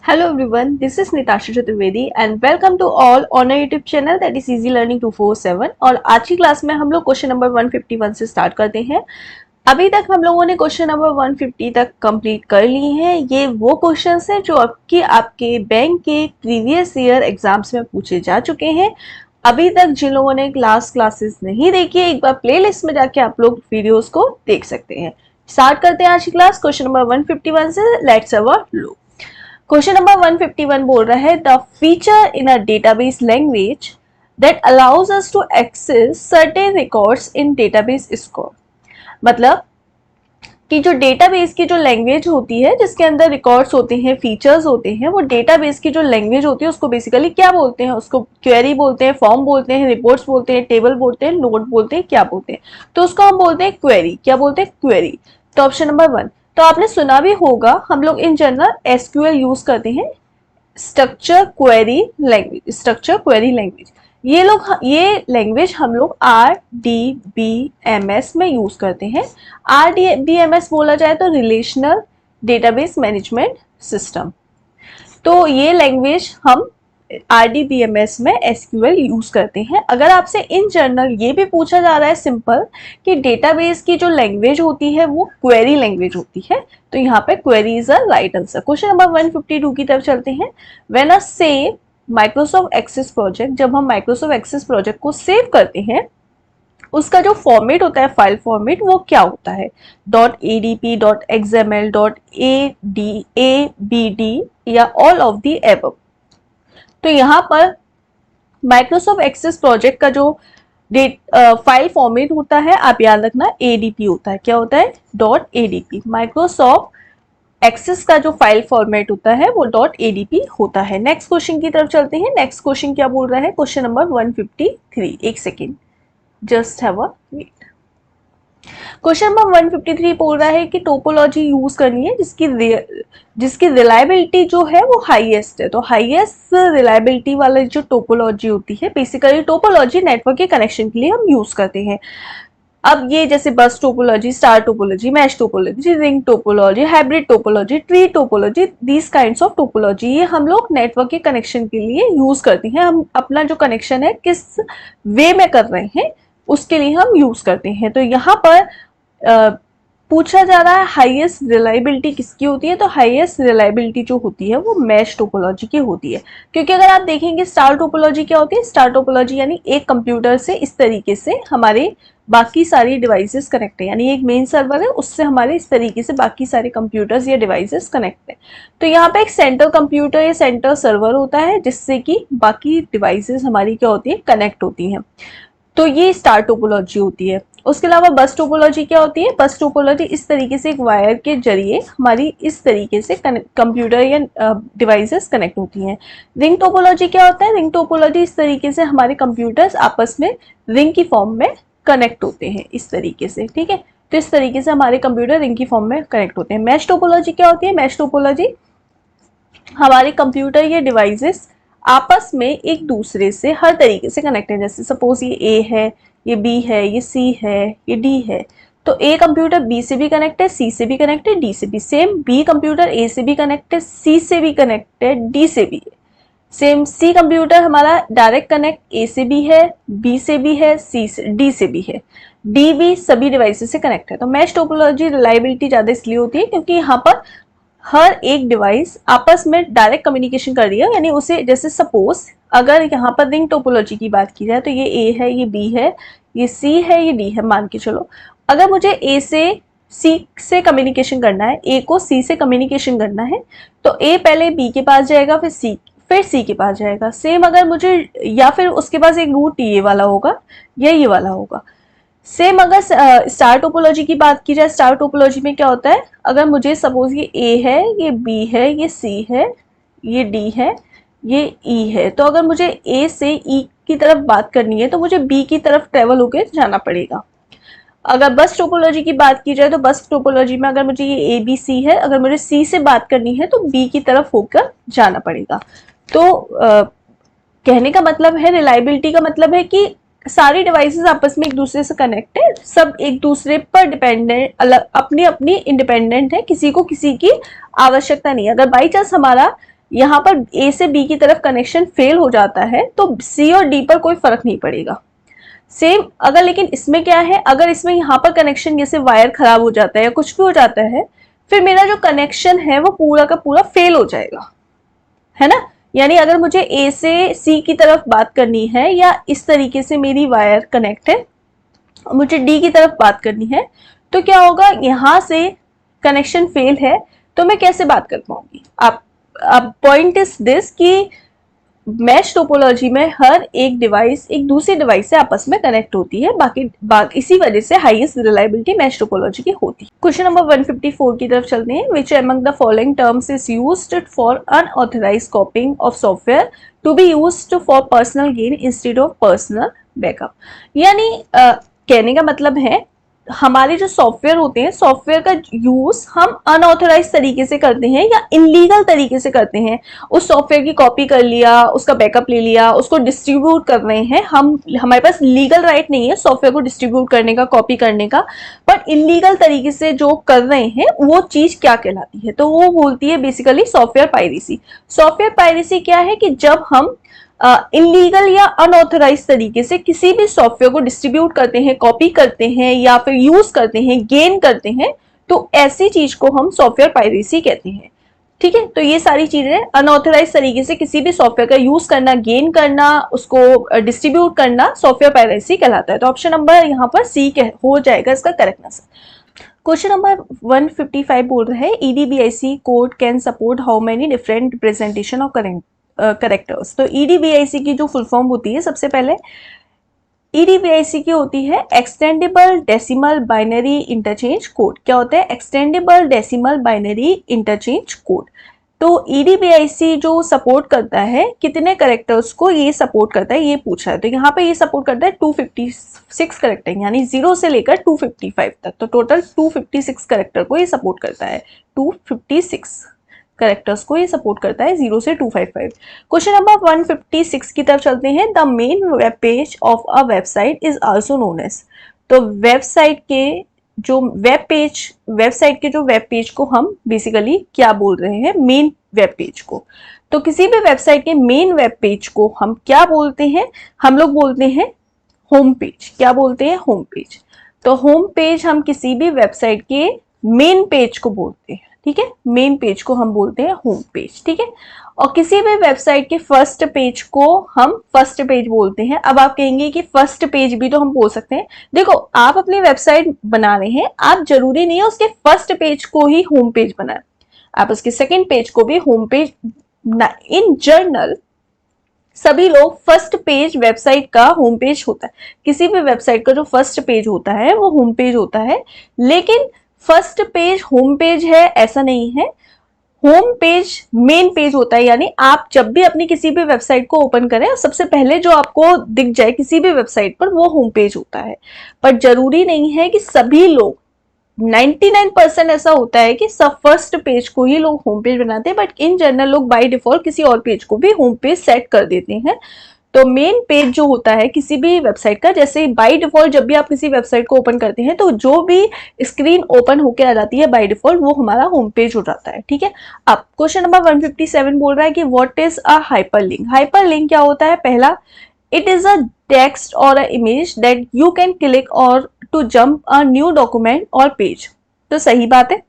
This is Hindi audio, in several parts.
Hello everyone, this is Nitasha Chaturvedi and welcome to all on our YouTube channel that is Easy Learning 247। और आज की क्लास में हम लोग क्वेश्चन नंबर 151 से स्टार्ट करते हैं। अभी तक हम लोगों ने क्वेश्चन नंबर 150 तक कंप्लीट कर ली हैं। ये वो क्वेश्चंस हैं जो आपके बैंक के प्रीवियस ईयर एग्जाम्स में पूछे जा चुके हैं। अभी तक जिन लोगों ने लास्ट क्लासेस नहीं देखी है, एक बार प्लेलिस्ट में जाके आप लोग वीडियोस को देख सकते हैं। स्टार्ट करते हैं आज की क्लास क्वेश्चन नंबर 151 से। Let's have a look. Question number 151 बोल रहा है the feature in a database language that allows us to access certain records in database score. मतलब कि जो डेटाबेस की जो लैंग्वेज होती है जिसके अंदर रिकॉर्ड्स होते हैं, फीचर्स होते हैं, वो डेटाबेस की जो लैंग्वेज होती है उसको बेसिकली क्या बोलते हैं? उसको क्वेरी बोलते हैं, फॉर्म बोलते हैं, रिपोर्ट्स बोलते हैं, टेबल बोलते हैं, नोट बोलते हैं, क्या बोलते हैं? तो उसको हम बोलते हैं क्वेरी। क्या बोलते हैं? क्वेरी। तो ऑप्शन नंबर 1। तो आपने सुना भी होगा, हम लोग इन जनरल एसक्यूएल यूज करते हैं, structure query language. Structure query language ये लैंग्वेज हम लोग RDBMS में यूज करते हैं। RDBMS बोला जाए तो रिलेशनल डेटाबेस मैनेजमेंट सिस्टम। तो ये लैंग्वेज हम RDBMS में SQL यूज करते हैं। अगर आपसे इन जनरल ये भी पूछा जा रहा है सिंपल कि डेटाबेस की जो लैंग्वेज होती है वो क्वेरी लैंग्वेज होती है, तो यहाँ पे query is a right answer. Question number 152 की तरफ चलते हैं। When a save Microsoft Access project, जब हम माइक्रोसॉफ्ट एक्सेस प्रोजेक्ट को सेव करते हैं उसका जो फॉर्मेट होता है, फाइल फॉर्मेट, वो क्या होता है? .adp, .xml, .abd या ऑल ऑफ द एबव। तो यहाँ पर माइक्रोसॉफ्ट एक्सेस प्रोजेक्ट का जो फाइल फॉर्मेट होता है, आप याद रखना, ADP होता है। क्या होता है? .adp। माइक्रोसॉफ्ट एक्सेस का जो फाइल फॉर्मेट होता है वो .adp होता है। नेक्स्ट क्वेश्चन की तरफ चलते हैं। नेक्स्ट क्वेश्चन क्या बोल रहा है? Question number 153। एक second, just have a wait. Question number 153 बोल रहा है कि टोपोलॉजी यूज करनी है जिसकी रिलायबिलिटी जो है वो हाईएस्ट है। तो हाईएस्ट रिलायबिलिटी वाला जो टोपोलॉजी होती है, बेसिकली टोपोलॉजी नेटवर्क के कनेक्शन के लिए हम यूज करते हैं। अब ये जैसे बस topology, star topology, mesh topology, ring topology, hybrid topology, tree topology, these kinds of topology, ये हम लोग नेटवर्क के कनेक्शन के लिए यूज करते हैं। हम अपना जो कनेक्शन है किस वे में कर रहे हैं उसके लिए हम यूज करते हैं। तो यहाँ पर पूछा जा रहा है हाईएस्ट रिलायबिलिटी किसकी होती है? तो हाईएस्ट रिलायबिलिटी जो होती है वो मैश टोपोलॉजी की होती है। क्योंकि अगर आप देखेंगे स्टार टोपोलॉजी क्या होती है? स्टार टोपोलॉजी यानी एक कंप्यूटर से इस तरीके से हमारे बाकी सारी डिवाइसेस कनेक्ट है, यानी एक मेन सर्वर है, उससे हमारे इस तरीके से बाकी सारे कंप्यूटर्स या डिवाइसेस कनेक्ट है। तो यहाँ पे एक सेंटर कंप्यूटर या सेंटर सर्वर होता है जिससे कि बाकी डिवाइसेस हमारी क्या होती है? कनेक्ट होती हैं। तो ये स्टार टोपोलॉजी होती है। उसके अलावा बस टोपोलॉजी क्या होती है? बस टोपोलॉजी इस तरीके से एक वायर के जरिए हमारी इस तरीके से कंप्यूटर या डिवाइसेस कनेक्ट होती हैं। रिंग टोपोलॉजी क्या होता है? रिंग टोपोलॉजी इस तरीके से हमारे कंप्यूटर्स आपस में रिंग की फॉर्म में कनेक्ट होते हैं, इस तरीके से। ठीक है, तो इस तरीके से हमारे कंप्यूटर रिंग की फॉर्म में कनेक्ट होते हैं। मैश टोपोलॉजी क्या होती है? मैश टोपोलॉजी हमारे कंप्यूटर या डिवाइसेस आपस में एक दूसरे से हर तरीके से कनेक्ट है। जैसे सपोज ये ए है, ये बी है, ये सी है, ये डी है, तो ए कंप्यूटर बी से भी कनेक्ट है, सी से भी कनेक्ट है, डी से भी। सेम बी कंप्यूटर ए से भी कनेक्ट है, सी से भी कनेक्ट है, डी से भी है। सेम सी कंप्यूटर हमारा डायरेक्ट कनेक्ट ए से भी है, बी से भी है, सी से, डी से भी है, डी भी सभी डिवाइसेस से कनेक्ट है। तो मैश टोपोलॉजी रिलायबिलिटी ज्यादा इसलिए होती है क्योंकि यहाँ पर हर एक डिवाइस आपस में डायरेक्ट कम्युनिकेशन कर रही है। यानी उसे, जैसे सपोज अगर यहाँ पर रिंग टोपोलॉजी की बात की जाए तो ये ए है, ये बी है, ये सी है, ये डी है, मान के चलो। अगर मुझे ए से सी से कम्युनिकेशन करना है, ए को सी से कम्युनिकेशन करना है, तो ए पहले बी के पास जाएगा, फिर सी के पास जाएगा। सेम अगर मुझे, या फिर उसके पास एक रूट ये वाला होगा या ये वाला होगा। सेम अगर स्टार टोपोलॉजी की बात की जाए, स्टार टोपोलॉजी में क्या होता है? अगर मुझे सपोज ये ए है, ये बी है, ये सी है, ये डी है, ये ई है, तो अगर मुझे ए से ई की तरफ बात करनी है तो मुझे बी की तरफ ट्रेवल होकर जाना पड़ेगा। अगर बस टोपोलॉजी की बात की जाए तो बस टोपोलॉजी में अगर मुझे ये ए बी सी है, अगर मुझे सी से बात करनी है तो बी की तरफ होकर जाना पड़ेगा। तो कहने का मतलब है, रिलायबिलिटी का मतलब है कि सारी डिवाइसेस आपस में एक दूसरे से कनेक्ट है, सब एक दूसरे पर डिपेंडेंट, अलग अपनी अपनी इंडिपेंडेंट है, किसी को किसी की आवश्यकता नहीं है। अगर बाई चांस हमारा यहाँ पर ए से बी की तरफ कनेक्शन फेल हो जाता है तो सी और डी पर कोई फर्क नहीं पड़ेगा। सेम अगर लेकिन इसमें क्या है, अगर इसमें यहाँ पर कनेक्शन जैसे वायर खराब हो जाता है या कुछ भी हो जाता है, फिर मेरा जो कनेक्शन है वो पूरा का पूरा फेल हो जाएगा, है ना। यानी अगर मुझे ए से सी की तरफ बात करनी है या इस तरीके से मेरी वायर कनेक्ट है, मुझे डी की तरफ बात करनी है, तो क्या होगा, यहां से कनेक्शन फेल है तो मैं कैसे बात कर पाऊंगी। अब पॉइंट इज दिस कि मैश टोपोलॉजी में हर एक डिवाइस एक दूसरे डिवाइस से आपस में कनेक्ट होती है, बाकी इसी वजह से हाईएस्ट रिलायबिलिटी मैश टोपोलॉजी की होती है। क्वेश्चन नंबर 154 की तरफ चलते हैं। Which among the following terms is used for unauthorised copying of software to be used for personal gain instead of personal backup. यानी कहने का मतलब है हमारे जो सॉफ्टवेयर होते हैं, सॉफ्टवेयर का यूज हम अनऑथराइज तरीके से करते हैं या इनलीगल तरीके से करते हैं। उस सॉफ्टवेयर की कॉपी कर लिया, उसका बैकअप ले लिया, उसको डिस्ट्रीब्यूट कर रहे हैं हम, हमारे पास लीगल राइट नहीं है सॉफ्टवेयर को डिस्ट्रीब्यूट करने का, कॉपी करने का, बट इनलीगल तरीके से जो कर रहे हैं वो चीज क्या कहलाती है, तो वो बोलती है basically software piracy. Software piracy क्या है कि जब हम इनलीगल या अनऑथराइज तरीके से किसी भी सॉफ्टवेयर को डिस्ट्रीब्यूट करते हैं, कॉपी करते हैं या फिर यूज करते हैं, गेन करते हैं, तो ऐसी चीज को हम सॉफ्टवेयर पायरेसी कहते हैं। ठीक है, तो ये सारी चीजें अनऑथराइज तरीके से किसी भी सॉफ्टवेयर का यूज करना, गेन करना, उसको डिस्ट्रीब्यूट करना सॉफ्टवेयर पायरेसी कहलाता है। तो ऑप्शन नंबर यहाँ पर सी हो जाएगा इसका करेक्ट आंसर। क्वेश्चन नंबर 155 बोल रहा है EDBIC code can support how many different representation of characters. तो EDBIC की जो फुल फॉर्म होती है, सबसे पहले EDBIC की होती है extendable decimal binary interchange code. क्या होता है extendable decimal binary interchange code. तो EDBIC जो सपोर्ट करता है कितने करेक्टर्स को ये सपोर्ट करता है, ये पूछा है। तो यहाँ पे ये सपोर्ट करता है 256 करेक्टर, यानी 0 से लेकर 255 तक, तो टोटल 256 करेक्टर को ये सपोर्ट करता है। 256 करेक्टर्स को ये सपोर्ट करता है 0 से 255। क्वेश्चन नंबर 156 की तरफ चलते हैं। The main web page of a website is also known as. तो वेबसाइट के जो वेब पेज को हम बेसिकली क्या बोल रहे हैं, मेन वेब पेज को। तो किसी भी वेबसाइट के मेन वेब पेज को हम क्या बोलते हैं, हम लोग बोलते हैं होम पेज। क्या बोलते हैं, होम पेज। तो होम पेज हम किसी भी वेबसाइट के मेन पेज को बोलते हैं। ठीक है, मेन पेज को हम बोलते हैं होम पेज। ठीक है, और किसी भी वेबसाइट के फर्स्ट पेज को हम फर्स्ट पेज बोलते हैं। अब आप कहेंगे कि फर्स्ट पेज भी तो हम बोल सकते हैं। देखो, आप अपनी वेबसाइट बना रहे हैं, आप जरूरी नहीं है उसके फर्स्ट पेज को ही होम पेज बनाएं, आप उसके सेकंड पेज को भी होम पेज। इन जनरल सभी लोग फर्स्ट पेज वेबसाइट का होम पेज होता है। किसी भी वेबसाइट का जो फर्स्ट पेज होता है वो होम पेज होता है, लेकिन फर्स्ट पेज होम पेज है ऐसा नहीं है। होम पेज मेन पेज होता है, यानी आप जब भी अपनी किसी भी वेबसाइट को ओपन करें, सबसे पहले जो आपको दिख जाए किसी भी वेबसाइट पर वो होम पेज होता है। पर जरूरी नहीं है कि सभी लोग, 99% ऐसा होता है कि सब फर्स्ट पेज को ही लोग होम पेज बनाते हैं, बट इन जनरल लोग बाय डिफॉल्ट किसी और पेज को भी होम पेज सेट कर देते हैं। तो मेन पेज जो होता है किसी भी वेबसाइट का, जैसे बाय डिफॉल्ट जब भी आप किसी वेबसाइट को ओपन करते हैं तो जो भी स्क्रीन ओपन होके आ जाती है बाय डिफॉल्ट वो हमारा होम पेज हो जाता है। ठीक है, अब क्वेश्चन नंबर 157 बोल रहा है कि what is a hyperlink. Hyperlink क्या होता है, पहला, इट इज अ टेक्स्ट और a image that you can click और to jump a new document और पेज। तो सही बात है,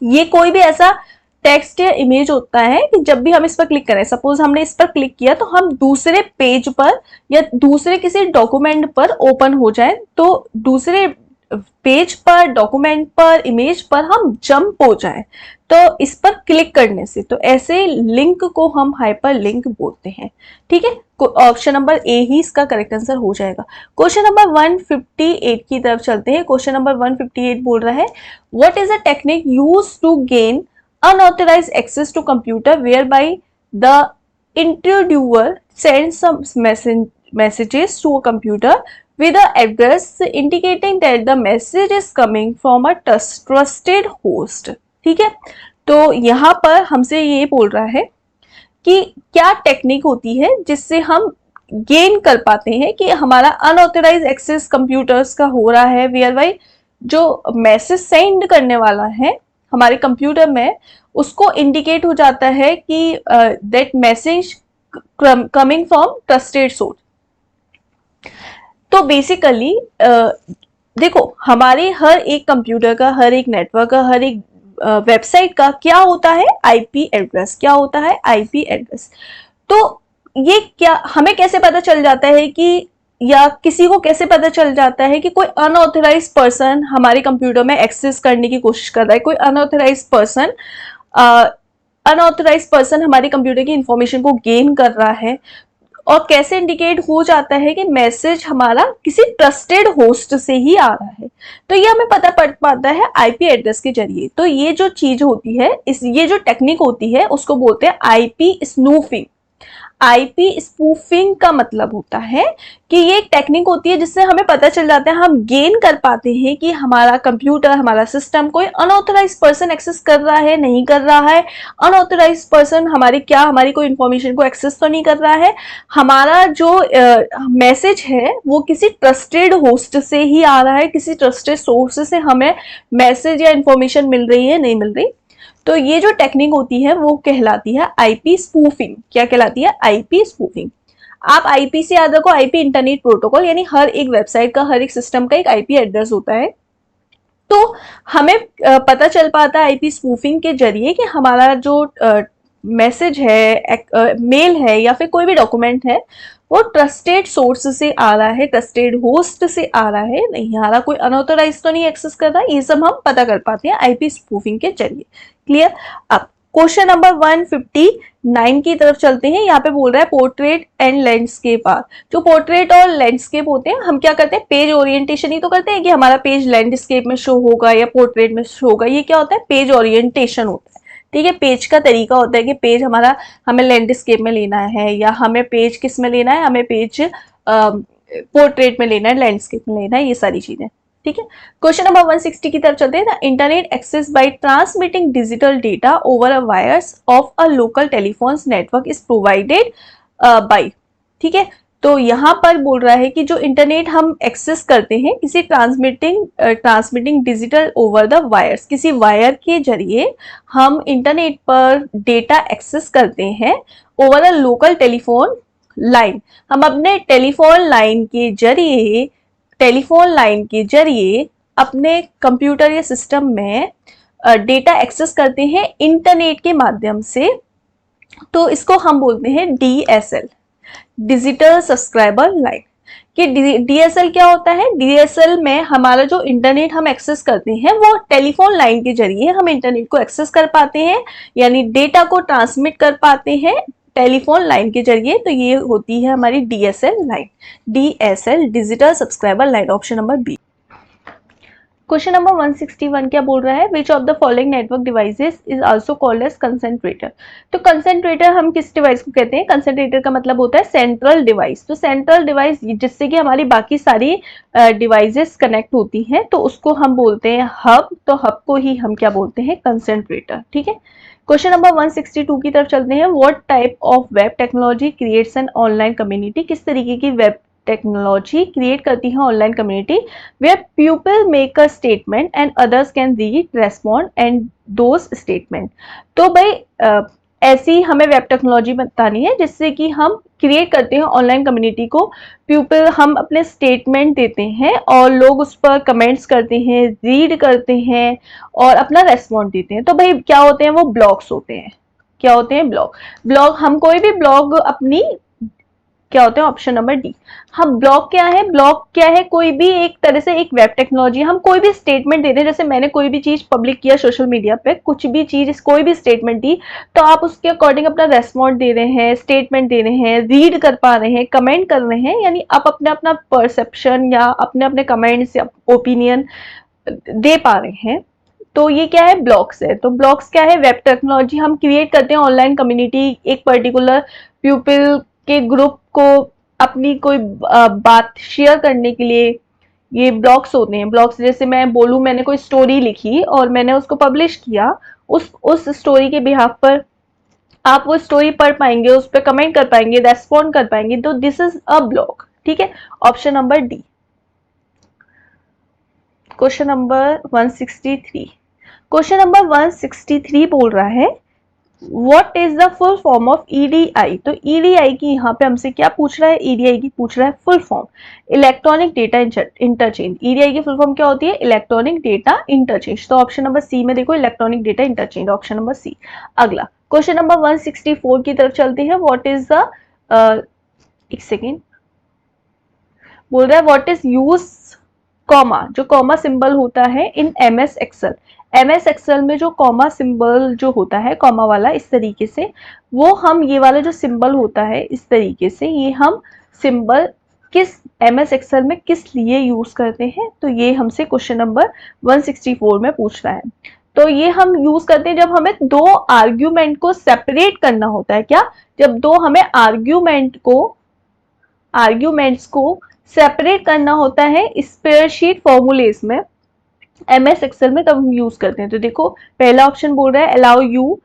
ये कोई भी ऐसा टेक्स्ट या इमेज होता है कि जब भी हम इस पर क्लिक करें, सपोज हमने इस पर क्लिक किया तो हम दूसरे पेज पर या दूसरे किसी डॉक्यूमेंट पर ओपन हो जाए, तो दूसरे पेज पर, डॉक्यूमेंट पर, इमेज पर हम जंप हो जाए तो इस पर क्लिक करने से, तो ऐसे लिंक को हम हाइपर लिंक बोलते हैं। ठीक है, ऑप्शन नंबर ए ही इसका करेक्ट आंसर हो जाएगा। क्वेश्चन नंबर 158 की तरफ चलते हैं। क्वेश्चन नंबर 158 बोल रहा है what is a technique used to gain unauthorized access to computer whereby the intruder sends some messages to a computer with an address indicating that the message is coming from a trusted host। ठीक है, तो यहाँ पर हमसे ये बोल रहा है कि क्या टेक्निक होती है जिससे हम गेन कर पाते हैं कि हमारा अनऑथराइज एक्सेस कंप्यूटर्स का हो रहा है, वेयर बाय जो मैसेज सेंड करने वाला है हमारे कंप्यूटर में उसको इंडिकेट हो जाता है कि that message coming from trusted source. तो बेसिकली देखो, हमारे हर एक कंप्यूटर का, हर एक नेटवर्क का, हर एक वेबसाइट का क्या होता है, आईपी एड्रेस। क्या होता है, आईपी एड्रेस। तो ये क्या, हमें कैसे पता चल जाता है कि, या किसी को कैसे पता चल जाता है कि कोई अनऑथराइज पर्सन हमारे कंप्यूटर में एक्सेस करने की कोशिश कर रहा है, कोई अनऑथराइज पर्सन हमारे कंप्यूटर की इंफॉर्मेशन को गेन कर रहा है। और कैसे इंडिकेट हो जाता है कि मैसेज हमारा किसी ट्रस्टेड होस्ट से ही आ रहा है। तो ये हमें पता पड़ पाता है आईपी एड्रेस के जरिए। तो ये जो चीज होती है, ये जो टेक्निक होती है, उसको बोलते हैं आईपी स्नूफिंग। आईपी स्पूफिंग का मतलब होता है कि ये एक टेक्निक होती है जिससे हमें पता चल जाता है, हम गेन कर पाते हैं कि हमारा कंप्यूटर, हमारा सिस्टम कोई अनऑथराइज पर्सन एक्सेस कर रहा है, नहीं कर रहा है। अनऑथराइज पर्सन हमारी कोई इंफॉर्मेशन को एक्सेस तो नहीं कर रहा है। हमारा जो मैसेज है वो किसी ट्रस्टेड होस्ट से ही आ रहा है, किसी ट्रस्टेड सोर्स से हमें मैसेज या इंफॉर्मेशन मिल रही है, नहीं मिल रही। तो ये जो टेक्निक होती है वो कहलाती है आईपी स्पूफिंग। क्या कहलाती है, आईपी स्पूफिंग। आप आईपी से याद रखो, आईपी इंटरनेट प्रोटोकॉल, यानी हर एक वेबसाइट का, हर एक सिस्टम का एक आईपी एड्रेस होता है। तो हमें पता चल पाता है आईपी स्पूफिंग के जरिए कि हमारा जो मैसेज है, मेल है, या फिर कोई भी डॉक्यूमेंट है, वो ट्रस्टेड सोर्स से आ रहा है, ट्रस्टेड होस्ट से आ रहा है, नहीं आ रहा, कोई अनऑथराइज तो नहीं एक्सेस कर रहा है। ये सब हम पता कर पाते हैं आईपी स्पूफिंग के जरिए। क्लियर। अब क्वेश्चन नंबर 159 की तरफ चलते हैं। यहाँ पे बोल रहा है पोर्ट्रेट एंड लैंडस्केप आर। जो पोर्ट्रेट और लैंडस्केप होते हैं, हम क्या करते हैं, पेज ओरिएंटेशन ही तो करते हैं कि हमारा पेज लैंडस्केप में शो होगा या पोर्ट्रेट में शो होगा। ये क्या होता है, पेज ओरिएंटेशन होता है। ठीक है, पेज का तरीका होता है कि पेज हमारा, हमें लैंडस्केप में लेना है, या हमें पेज किस में लेना है, हमें पेज पोर्ट्रेट में लेना है, लैंडस्केप में लेना है, ये सारी चीजें। ठीक है। क्वेश्चन नंबर 160 की तरफ चलते हैं। The internet access by transmitting digital data over a wires of a local telephone network is provided by. ठीक है, तो यहाँ पर बोल रहा है कि जो इंटरनेट हम एक्सेस करते हैं किसी transmitting digital over the wires, किसी वायर के जरिए हम इंटरनेट पर डेटा एक्सेस करते हैं over a local telephone line. हम अपने टेलीफोन लाइन के जरिए अपने कंप्यूटर या सिस्टम में डेटा एक्सेस करते हैं इंटरनेट के माध्यम से। तो इसको हम बोलते हैं डीएसएल, डिजिटल सब्सक्राइबर लाइन। कि डीएसएल क्या होता है, डीएसएल में हमारा जो इंटरनेट हम एक्सेस करते हैं वो टेलीफोन लाइन के जरिए हम इंटरनेट को एक्सेस कर पाते हैं, यानी डेटा को ट्रांसमिट कर पाते हैं टेलीफोन लाइन के जरिए। तो ये होती है हमारी DSL line, DSL digital subscriber line, option number B. Question number 161 क्या बोल रहा है, which of the following network devices is also called as concentrator. तो कंसेंट्रेटर हम किस डिवाइस को कहते हैं, कंसेंट्रेटर का मतलब होता है सेंट्रल डिवाइस। तो सेंट्रल डिवाइस जिससे कि हमारी बाकी सारी डिवाइसेस कनेक्ट होती हैं, तो उसको हम बोलते हैं हब। तो हब को ही हम क्या बोलते हैं, कंसेंट्रेटर। ठीक है। क्वेश्चन नंबर 162 की तरफ चलते हैं। What type of web technology creates an online community. किस तरीके की वेब टेक्नोलॉजी क्रिएट करती है online community, where people make a statement and others can read, respond and those statement. तो भाई ऐसी हमें वेब टेक्नोलॉजी बतानी है जिससे कि हम क्रिएट करते हैं ऑनलाइन कम्युनिटी को। पीपल, हम अपने स्टेटमेंट देते हैं और लोग उस पर कमेंट्स करते हैं, रीड करते हैं और अपना रेस्पॉन्ड देते हैं। तो भाई क्या होते हैं, वो ब्लॉग्स होते हैं। क्या होते हैं, ब्लॉग। हम कोई भी ब्लॉग अपनी, क्या होते हैं, ऑप्शन नंबर डी। हम ब्लॉग क्या है, कोई भी एक तरह से एक वेब टेक्नोलॉजी। हम कोई भी स्टेटमेंट दे रहे हैं, जैसे मैंने कोई भी चीज पब्लिक किया सोशल मीडिया पे, कुछ भी चीज, कोई भी स्टेटमेंट दी, तो आप उसके अकॉर्डिंग अपना रेस्पॉन्ड दे रहे हैं, स्टेटमेंट दे रहे हैं, रीड कर पा रहे हैं, कमेंट कर रहे हैं, यानी आप अपने अपना परसेप्शन या अपने कमेंट्स या ओपिनियन दे पा रहे हैं। तो ये क्या है, ब्लॉग्स है। तो ब्लॉग्स क्या है, वेब टेक्नोलॉजी। हम क्रिएट करते हैं ऑनलाइन कम्युनिटी, एक पर्टिकुलर पीपल के ग्रुप को अपनी कोई बात शेयर करने के लिए, ये ब्लॉग्स होते हैं। ब्लॉग्स जैसे मैं बोलूं, मैंने कोई स्टोरी लिखी और मैंने उसको पब्लिश किया, उस स्टोरी के बिहाफ पर आप वो स्टोरी पढ़ पाएंगे, उस पर कमेंट कर पाएंगे, रेस्पॉन्ड कर पाएंगे। तो दिस इज अ ब्लॉग। ठीक है, option number D. Question number 163, question number 163 बोल रहा है what is the full form of EDI. तो ईडीआई की यहाँ पे हमसे क्या पूछ रहा है, ईडीआई की पूछ रहा है full form electronic data interchange. EDI की फुल फॉर्म क्या होती है, इलेक्ट्रॉनिक डेटा इंटरचेंज। तो ऑप्शन नंबर सी में देखो electronic data interchange, option number C. अगला क्वेश्चन नंबर 164 की तरफ चलते हैं। व्हाट इज द एक सेकेंड बोल रहा है व्हाट इज यूज कॉमा, जो कॉमा सिंबल होता है in MS Excel. MS Excel में जो कॉमा सिंबल जो होता है कॉमा वाला इस तरीके से, वो हम ये वाला जो सिंबल होता है इस तरीके से, ये हम सिंबल किस एमएस एक्सेल में किस लिए यूज करते हैं, तो ये हमसे क्वेश्चन नंबर 164 में पूछ रहा है। तो ये हम यूज करते हैं जब हमें दो आर्ग्यूमेंट को सेपरेट करना होता है। क्या, जब दो हमें आर्ग्यूमेंट्स को सेपरेट करना होता है स्प्रेडशीट फॉर्मूलेस में एमएस एक्सेल में, तब हम यूज करते हैं। तो देखो पहला ऑप्शन बोल रहा है allow you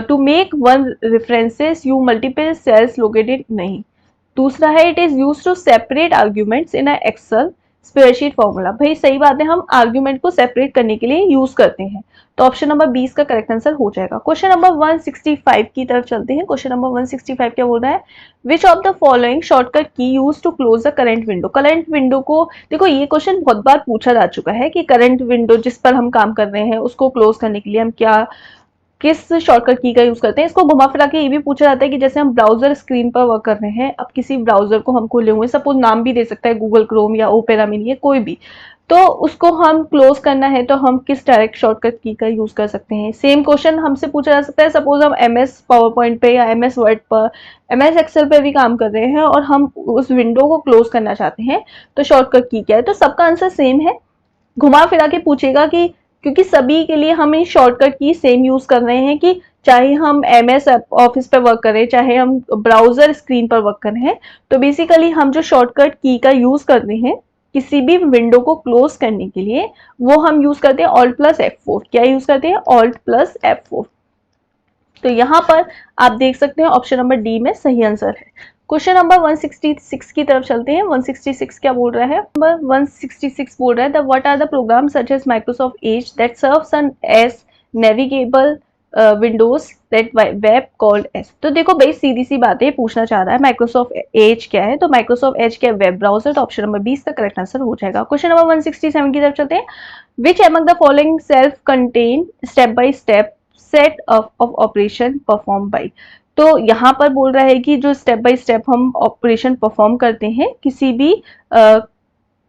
to make one references you multiple cells located, नहीं। दूसरा है it is use to separate arguments in Excel spreadsheet formula. भाई सही बात है, हम आर्ग्यूमेंट को सेपरेट करने के लिए यूज करते हैं। तो ऑप्शन नंबर 20 का करेक्ट आंसर हो जाएगा। क्वेश्चन नंबर 165 की तरफ चलते हैं। क्वेश्चन नंबर 165 क्या बोल रहा है, which of the following shortcut key use to close the current window. Current window को देखो, ये क्वेश्चन बहुत बार पूछा जा चुका है कि करंट विंडो जिस पर हम काम कर रहे हैं उसको क्लोज करने के लिए हम क्या किस शॉर्टकट की का यूज करते हैं। इसको घुमा फिरा के ये भी पूछा जाता है कि जैसे हम ब्राउजर स्क्रीन पर वर्क कर रहे हैं, अब किसी ब्राउजर को हम खोले हुए, सपोज नाम भी दे सकता है गूगल क्रोम या ओपेरा मिनी या कोई भी, तो उसको हम क्लोज करना है तो हम किस डायरेक्ट शॉर्टकट की का यूज कर सकते हैं। सेम क्वेश्चन हमसे पूछा जा सकता है, सपोज हम एमएस पावर पॉइंट पे या एमएस वर्ड पर, एमएस एक्सेल पे भी काम कर रहे हैं और हम उस विंडो को क्लोज करना चाहते हैं, तो शॉर्टकट की क्या है। तो सबका आंसर सेम है। घुमा फिरा के पूछेगा कि क्योंकि सभी के लिए हम इन शॉर्टकट की सेम यूज कर रहे हैं, कि चाहे हम एमएस ऑफिस पर वर्क करें चाहे हम ब्राउजर स्क्रीन पर वर्क कर रहे हैं, तो बेसिकली हम जो शॉर्टकट की का यूज करते हैं किसी भी विंडो को क्लोज करने के लिए, वो हम यूज करते हैं ऑल्ट प्लस F4। क्या यूज करते हैं, ऑल्ट प्लस F4। तो यहां पर आप देख सकते हैं ऑप्शन नंबर डी में सही आंसर है। क्वेश्चन नंबर 166 की तरफ चलते हैं। 166 क्या बोल रहा है, नंबर 166 बोल रहा है the what are the program such as Microsoft Edge that serves as navigable windows that web called as. तो देखो भाई सीधी सी बातें पूछना चाह रहा है, माइक्रोसॉफ्ट एज क्या है, तो माइक्रोसॉफ्ट एज क्या है, वेब ब्राउजर। तो ऑप्शन नंबर 20 का करेक्ट आंसर हो जाएगा। क्वेश्चन नंबर 167 की तरफ चलते हैं। Which among the following self contain step by step set of operation perform by. तो यहाँ पर बोल रहा है कि जो स्टेप बाय स्टेप हम ऑपरेशन परफॉर्म करते हैं किसी भी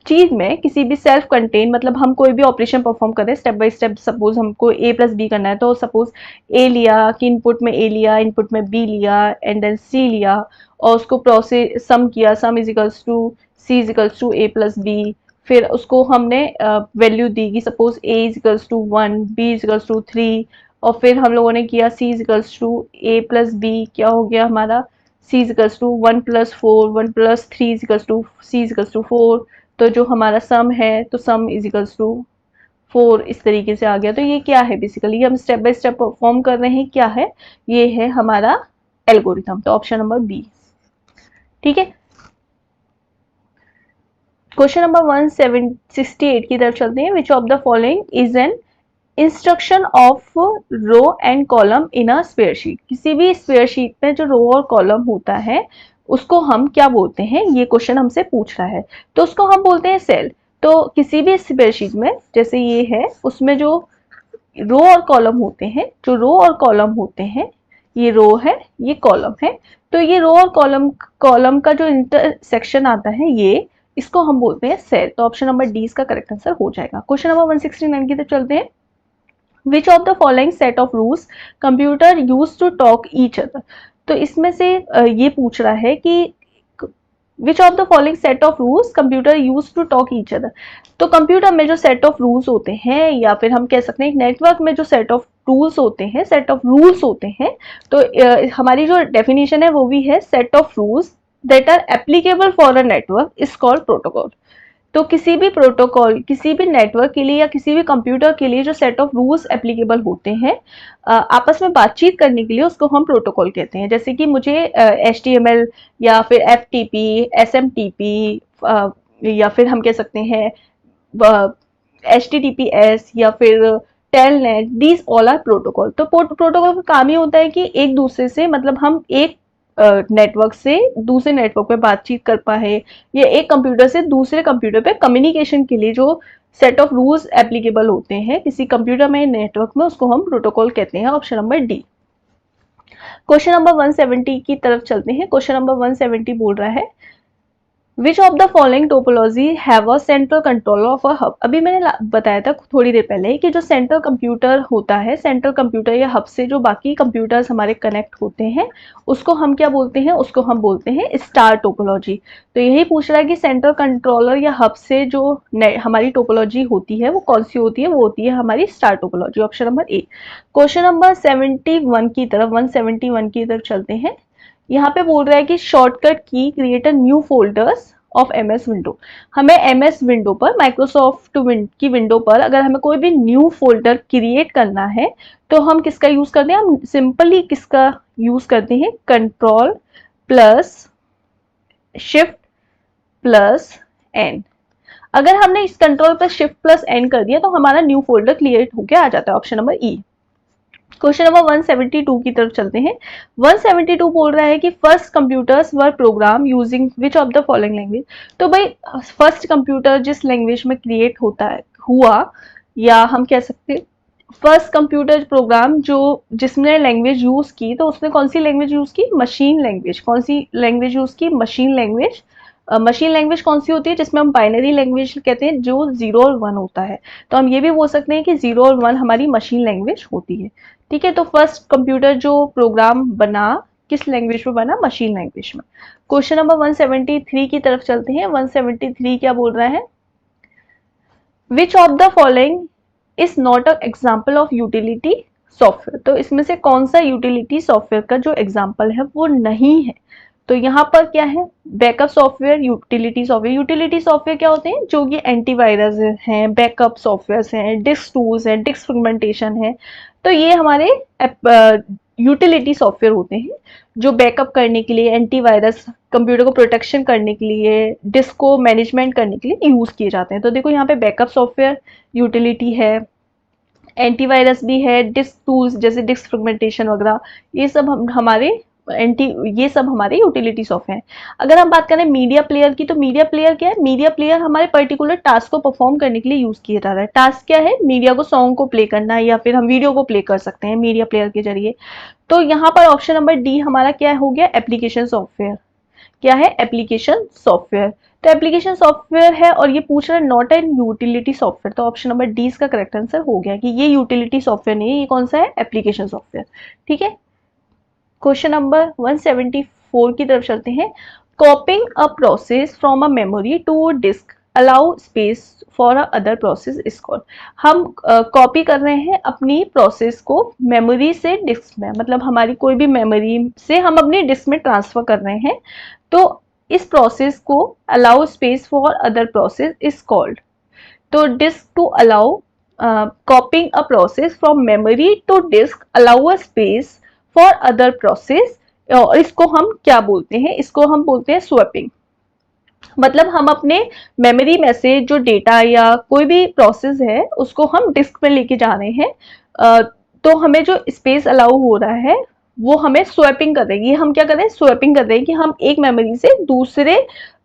चीज में, किसी भी सेल्फ कंटेन, मतलब हम कोई भी ऑपरेशन परफॉर्म करें स्टेप बाय स्टेप, सपोज हमको a प्लस बी करना है, तो सपोज a लिया कि इनपुट में a लिया, इनपुट में b लिया एंड देन c लिया, और उसको प्रोसेस सम किया, sum is equals to c is equals to a plus b, फिर उसको हमने वैल्यू दी कि suppose a is equals to 1, b is equals to 3, और फिर हम लोगों ने किया c is equals to a plus b, क्या हो गया हमारा c is equals to 1 plus 4, 1 plus 3 is equals to c is equals to 4, तो जो हमारा सम है तो सम इज इक्वल्स टू 4, इस तरीके से आ गया। तो ये क्या है, बेसिकली हम स्टेप बाय स्टेप परफॉर्म कर रहे हैं, क्या है, ये है हमारा एल्गोरिथम। तो ऑप्शन नंबर बी, ठीक है। क्वेश्चन नंबर 168 की तरफ चलते हैं। Which of the following is an instruction of row and column in a spreadsheet. किसी भी स्प्रेडशीट में जो रो और कॉलम होता है उसको हम क्या बोलते हैं, ये क्वेश्चन हमसे पूछ रहा है, तो उसको हम बोलते हैं सेल। तो किसी भी स्प्रेडशीट में जैसे ये है, उसमें जो रो और कॉलम होते हैं, जो रो और कॉलम होते हैं, ये रो है ये कॉलम है, तो ये रो और कॉलम का जो इंटरसेक्शन आता है, ये इसको हम बोलते हैं सेल। तो ऑप्शन नंबर डी इसका करेक्ट आंसर हो जाएगा। क्वेश्चन नंबर 169 की तरफ चलते हैं। Which of the following set of rules computer use to talk each other. तो इसमें से ये पूछ रहा है कि which of the following set of rules computer use to talk each other. तो कंप्यूटर में जो सेट ऑफ रूल्स होते हैं, या फिर हम कह सकते हैं एक नेटवर्क में जो सेट ऑफ टूल्स होते हैं, सेट ऑफ रूल्स होते हैं, तो हमारी जो डेफिनेशन है वो भी है set of rules that are applicable for a network is called protocol. तो किसी भी प्रोटोकॉल, किसी भी नेटवर्क के लिए या किसी भी कंप्यूटर के लिए जो सेट ऑफ रूल्स एप्लीकेबल होते हैं आपस में बातचीत करने के लिए, उसको हम प्रोटोकॉल कहते हैं। जैसे कि मुझे HTML या फिर FTP, SMTP, या फिर हम कह सकते हैं HTTPS या फिर telnet, these all are protocol. तो प्रोटोकॉल का काम ही होता है कि एक दूसरे से, मतलब हम एक नेटवर्क से दूसरे नेटवर्क पे बातचीत कर पाए, या एक कंप्यूटर से दूसरे कंप्यूटर पे कम्युनिकेशन के लिए जो सेट ऑफ रूल्स एप्लीकेबल होते हैं किसी कंप्यूटर में, नेटवर्क में, उसको हम प्रोटोकॉल कहते हैं। Option number D. Question number 170 की तरफ चलते हैं। क्वेश्चन नंबर 170 बोल रहा है Which of the following topology have a central controller of a hub? अभी मैंने बताया था थोड़ी देर पहले कि जो सेंट्रल कंप्यूटर होता है, सेंट्रल कंप्यूटर या हब से जो बाकी कंप्यूटर्स हमारे कनेक्ट होते हैं, उसको हम क्या बोलते हैं? उसको हम बोलते हैं स्टार टोपोलॉजी। तो यही पूछ रहा है कि सेंट्रल कंट्रोलर या हब से जो हमारी टोपोलॉजी होती है वो कौन सी होती है? वो होती है हमारी star topology. Option number A. Question number 71 की तरफ 171 की तरफ चलते हैं। यहाँ पे बोल रहा है कि शॉर्टकट की create a new folders of MS window. हमें एमएस विंडो पर, माइक्रोसॉफ्ट की विंडो पर अगर हमें कोई भी न्यू फोल्डर क्रिएट करना है तो हम किसका यूज करते हैं? हम सिंपली किसका यूज करते हैं? Control plus shift plus N. अगर हमने इस control plus shift plus N कर दिया तो हमारा न्यू फोल्डर क्रिएट होकर आ जाता है। ऑप्शन नंबर ई। क्वेश्चन नंबर 172 की तरफ चलते हैं। 172 बोल रहा है कि first computers were program using which of the following language. तो भाई फर्स्ट कंप्यूटर जिस लैंग्वेज में क्रिएट होता है हुआ, या हम कह सकते हैं फर्स्ट कंप्यूटर प्रोग्राम जो जिसने लैंग्वेज यूज की, तो उसने कौन सी लैंग्वेज यूज की? Machine language. कौन सी लैंग्वेज यूज की? Machine language. मशीन लैंग्वेज कौन सी होती है? जिसमें हम बाइनरी लैंग्वेज कहते हैं, जो 0 और 1 होता है। तो हम ये भी बोल सकते हैं कि 0 और 1 हमारी मशीन लैंग्वेज होती है। ठीक है, तो फर्स्ट कंप्यूटर जो प्रोग्राम बना किस लैंग्वेज में बना? मशीन लैंग्वेज में। क्वेश्चन नंबर 173 की तरफ चलते हैं। 173 क्या बोल रहा है? Which of the following is not a example of utility software. तो इसमें से कौन सा यूटिलिटी सॉफ्टवेयर का जो एग्जाम्पल है वो नहीं है? तो यहाँ पर क्या है? Backup software, utility software. Utility software क्या होते हैं? जो कि एंटीवायरस हैं, बैकअप सॉफ्टवेयर हैं, डिस्क टूल्स हैं, डिस्क फ्रेगमेंटेशन है। तो ये हमारे यूटिलिटी सॉफ्टवेयर होते हैं जो बैकअप करने के लिए, एंटीवायरस, कंप्यूटर को प्रोटेक्शन करने के लिए, डिस्क को मैनेजमेंट करने के लिए यूज किए जाते हैं। तो देखो यहाँ पे बैकअप सॉफ्टवेयर यूटिलिटी है, एंटीवायरस भी है, डिस्क टूल्स जैसे डिस्क फ्रेगमेंटेशन वगैरह, ये सब ये सब हमारे यूटिलिटी सॉफ्टवेयर हैं। अगर हम बात करें मीडिया प्लेयर की, तो मीडिया प्लेयर क्या है? मीडिया प्लेयर हमारे पर्टिकुलर टास्क को परफॉर्म करने के लिए यूज किया जा रहा है। टास्क क्या है? मीडिया को, सॉन्ग को प्ले करना, या फिर हम वीडियो को प्ले कर सकते हैं मीडिया प्लेयर के जरिए। तो यहाँ पर ऑप्शन नंबर डी हमारा क्या हो गया? Application software. क्या है? Application software. तो एप्लीकेशन सॉफ्टवेयर है और ये पूछ रहा है नॉट एन यूटिलिटी सॉफ्टवेयर। तो ऑप्शन नंबर डी इसका करेक्ट आंसर हो गया कि ये यूटिलिटी सॉफ्टवेयर नहीं है, ये कौन सा है? Application software. ठीक है, क्वेश्चन नंबर 174 की तरफ चलते हैं। Copying a process from a memory to disk allow space for other process is called. हम कॉपी कर रहे हैं अपनी प्रोसेस को मेमोरी से डिस्क में, मतलब हमारी कोई भी मेमोरी से हम अपनी डिस्क में ट्रांसफर कर रहे हैं, तो इस प्रोसेस को allow space for other process is called. तो disk to allow copying a process from memory to disk allow a space for other process, इसको हम क्या बोलते हैं? इसको हम बोलते हैं स्वैपिंग। मतलब हम अपने मेमोरी में से जो डेटा या कोई भी प्रोसेस है उसको हम डिस्क में लेके जा रहे हैं, तो हमें जो स्पेस अलाउ हो रहा है वो हमें स्वैपिंग कर रही है। ये हम क्या कर रहे हैं? स्वैपिंग कर रहे हैं कि हम एक मेमोरी से दूसरे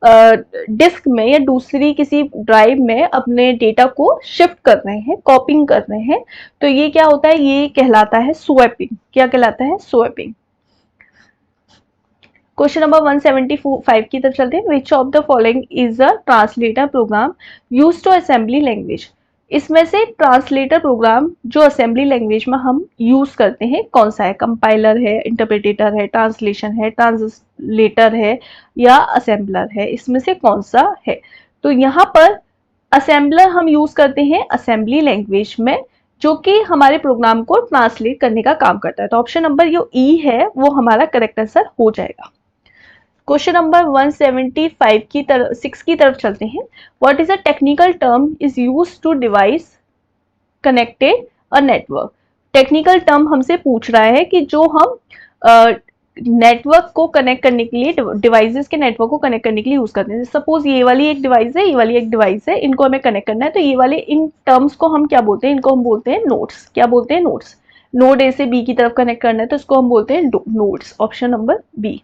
डिस्क में या दूसरी किसी ड्राइव में अपने डेटा को शिफ्ट कर रहे हैं, कॉपिंग कर रहे हैं। तो ये क्या होता है? ये कहलाता है स्वैपिंग। क्या कहलाता है? स्वैपिंग। क्वेश्चन नंबर 175 की तरफ चलते हैं। Which of the following is a translator program use to assembly language. इसमें से ट्रांसलेटर प्रोग्राम जो असेंबली लैंग्वेज में हम यूज करते हैं कौन सा है? कंपाइलर है, इंटरप्रेटेटर है, ट्रांसलेशन है, ट्रांसलेटर है, या असेंबलर है? इसमें से कौन सा है? तो यहाँ पर असेंबलर हम यूज करते हैं असेंबली लैंग्वेज में, जो कि हमारे प्रोग्राम को ट्रांसलेट करने का काम करता है। तो ऑप्शन नंबर जो ई है वो हमारा करेक्ट आंसर हो जाएगा। क्वेश्चन नंबर 175 की तरफ 6 की तरफ चलते हैं। What is a technical term is used to device connected a network. Technical term हमसे पूछ रहा है कि जो हम नेटवर्क को कनेक्ट करने के लिए, डिवाइसेस के नेटवर्क को कनेक्ट करने के लिए यूज करते हैं। सपोज ये वाली एक डिवाइस है, ये वाली एक डिवाइस है, इनको हमें कनेक्ट करना है, तो ये वाले इन टर्म्स को हम क्या बोलते हैं, इनको हम बोलते हैं नोड्स। क्या बोलते हैं? नोड्स। नोड ए से बी की तरफ कनेक्ट करना है तो इसको हम बोलते हैं nodes. Option number B.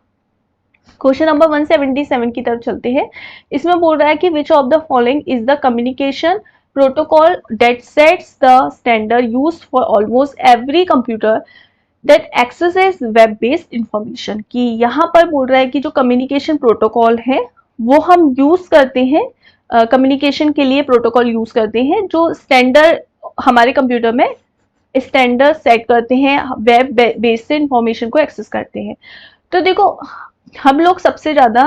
Question number 177 की तरफ चलते हैं। इसमें बोल रहा है कि which of the following is the communication protocol that sets the standard used for almost every computer that axes web based information. कि यहाँ पर बोल रहा है कि जो कम्युनिकेशन प्रोटोकॉल है वो हम यूज करते हैं, कम्युनिकेशन के लिए प्रोटोकॉल यूज करते हैं जो स्टैंडर्ड हमारे कंप्यूटर में स्टैंडर्ड सेट करते हैं, वेब बेस्ड इंफॉर्मेशन को एक्सेस करते हैं। तो देखो हम लोग सबसे ज्यादा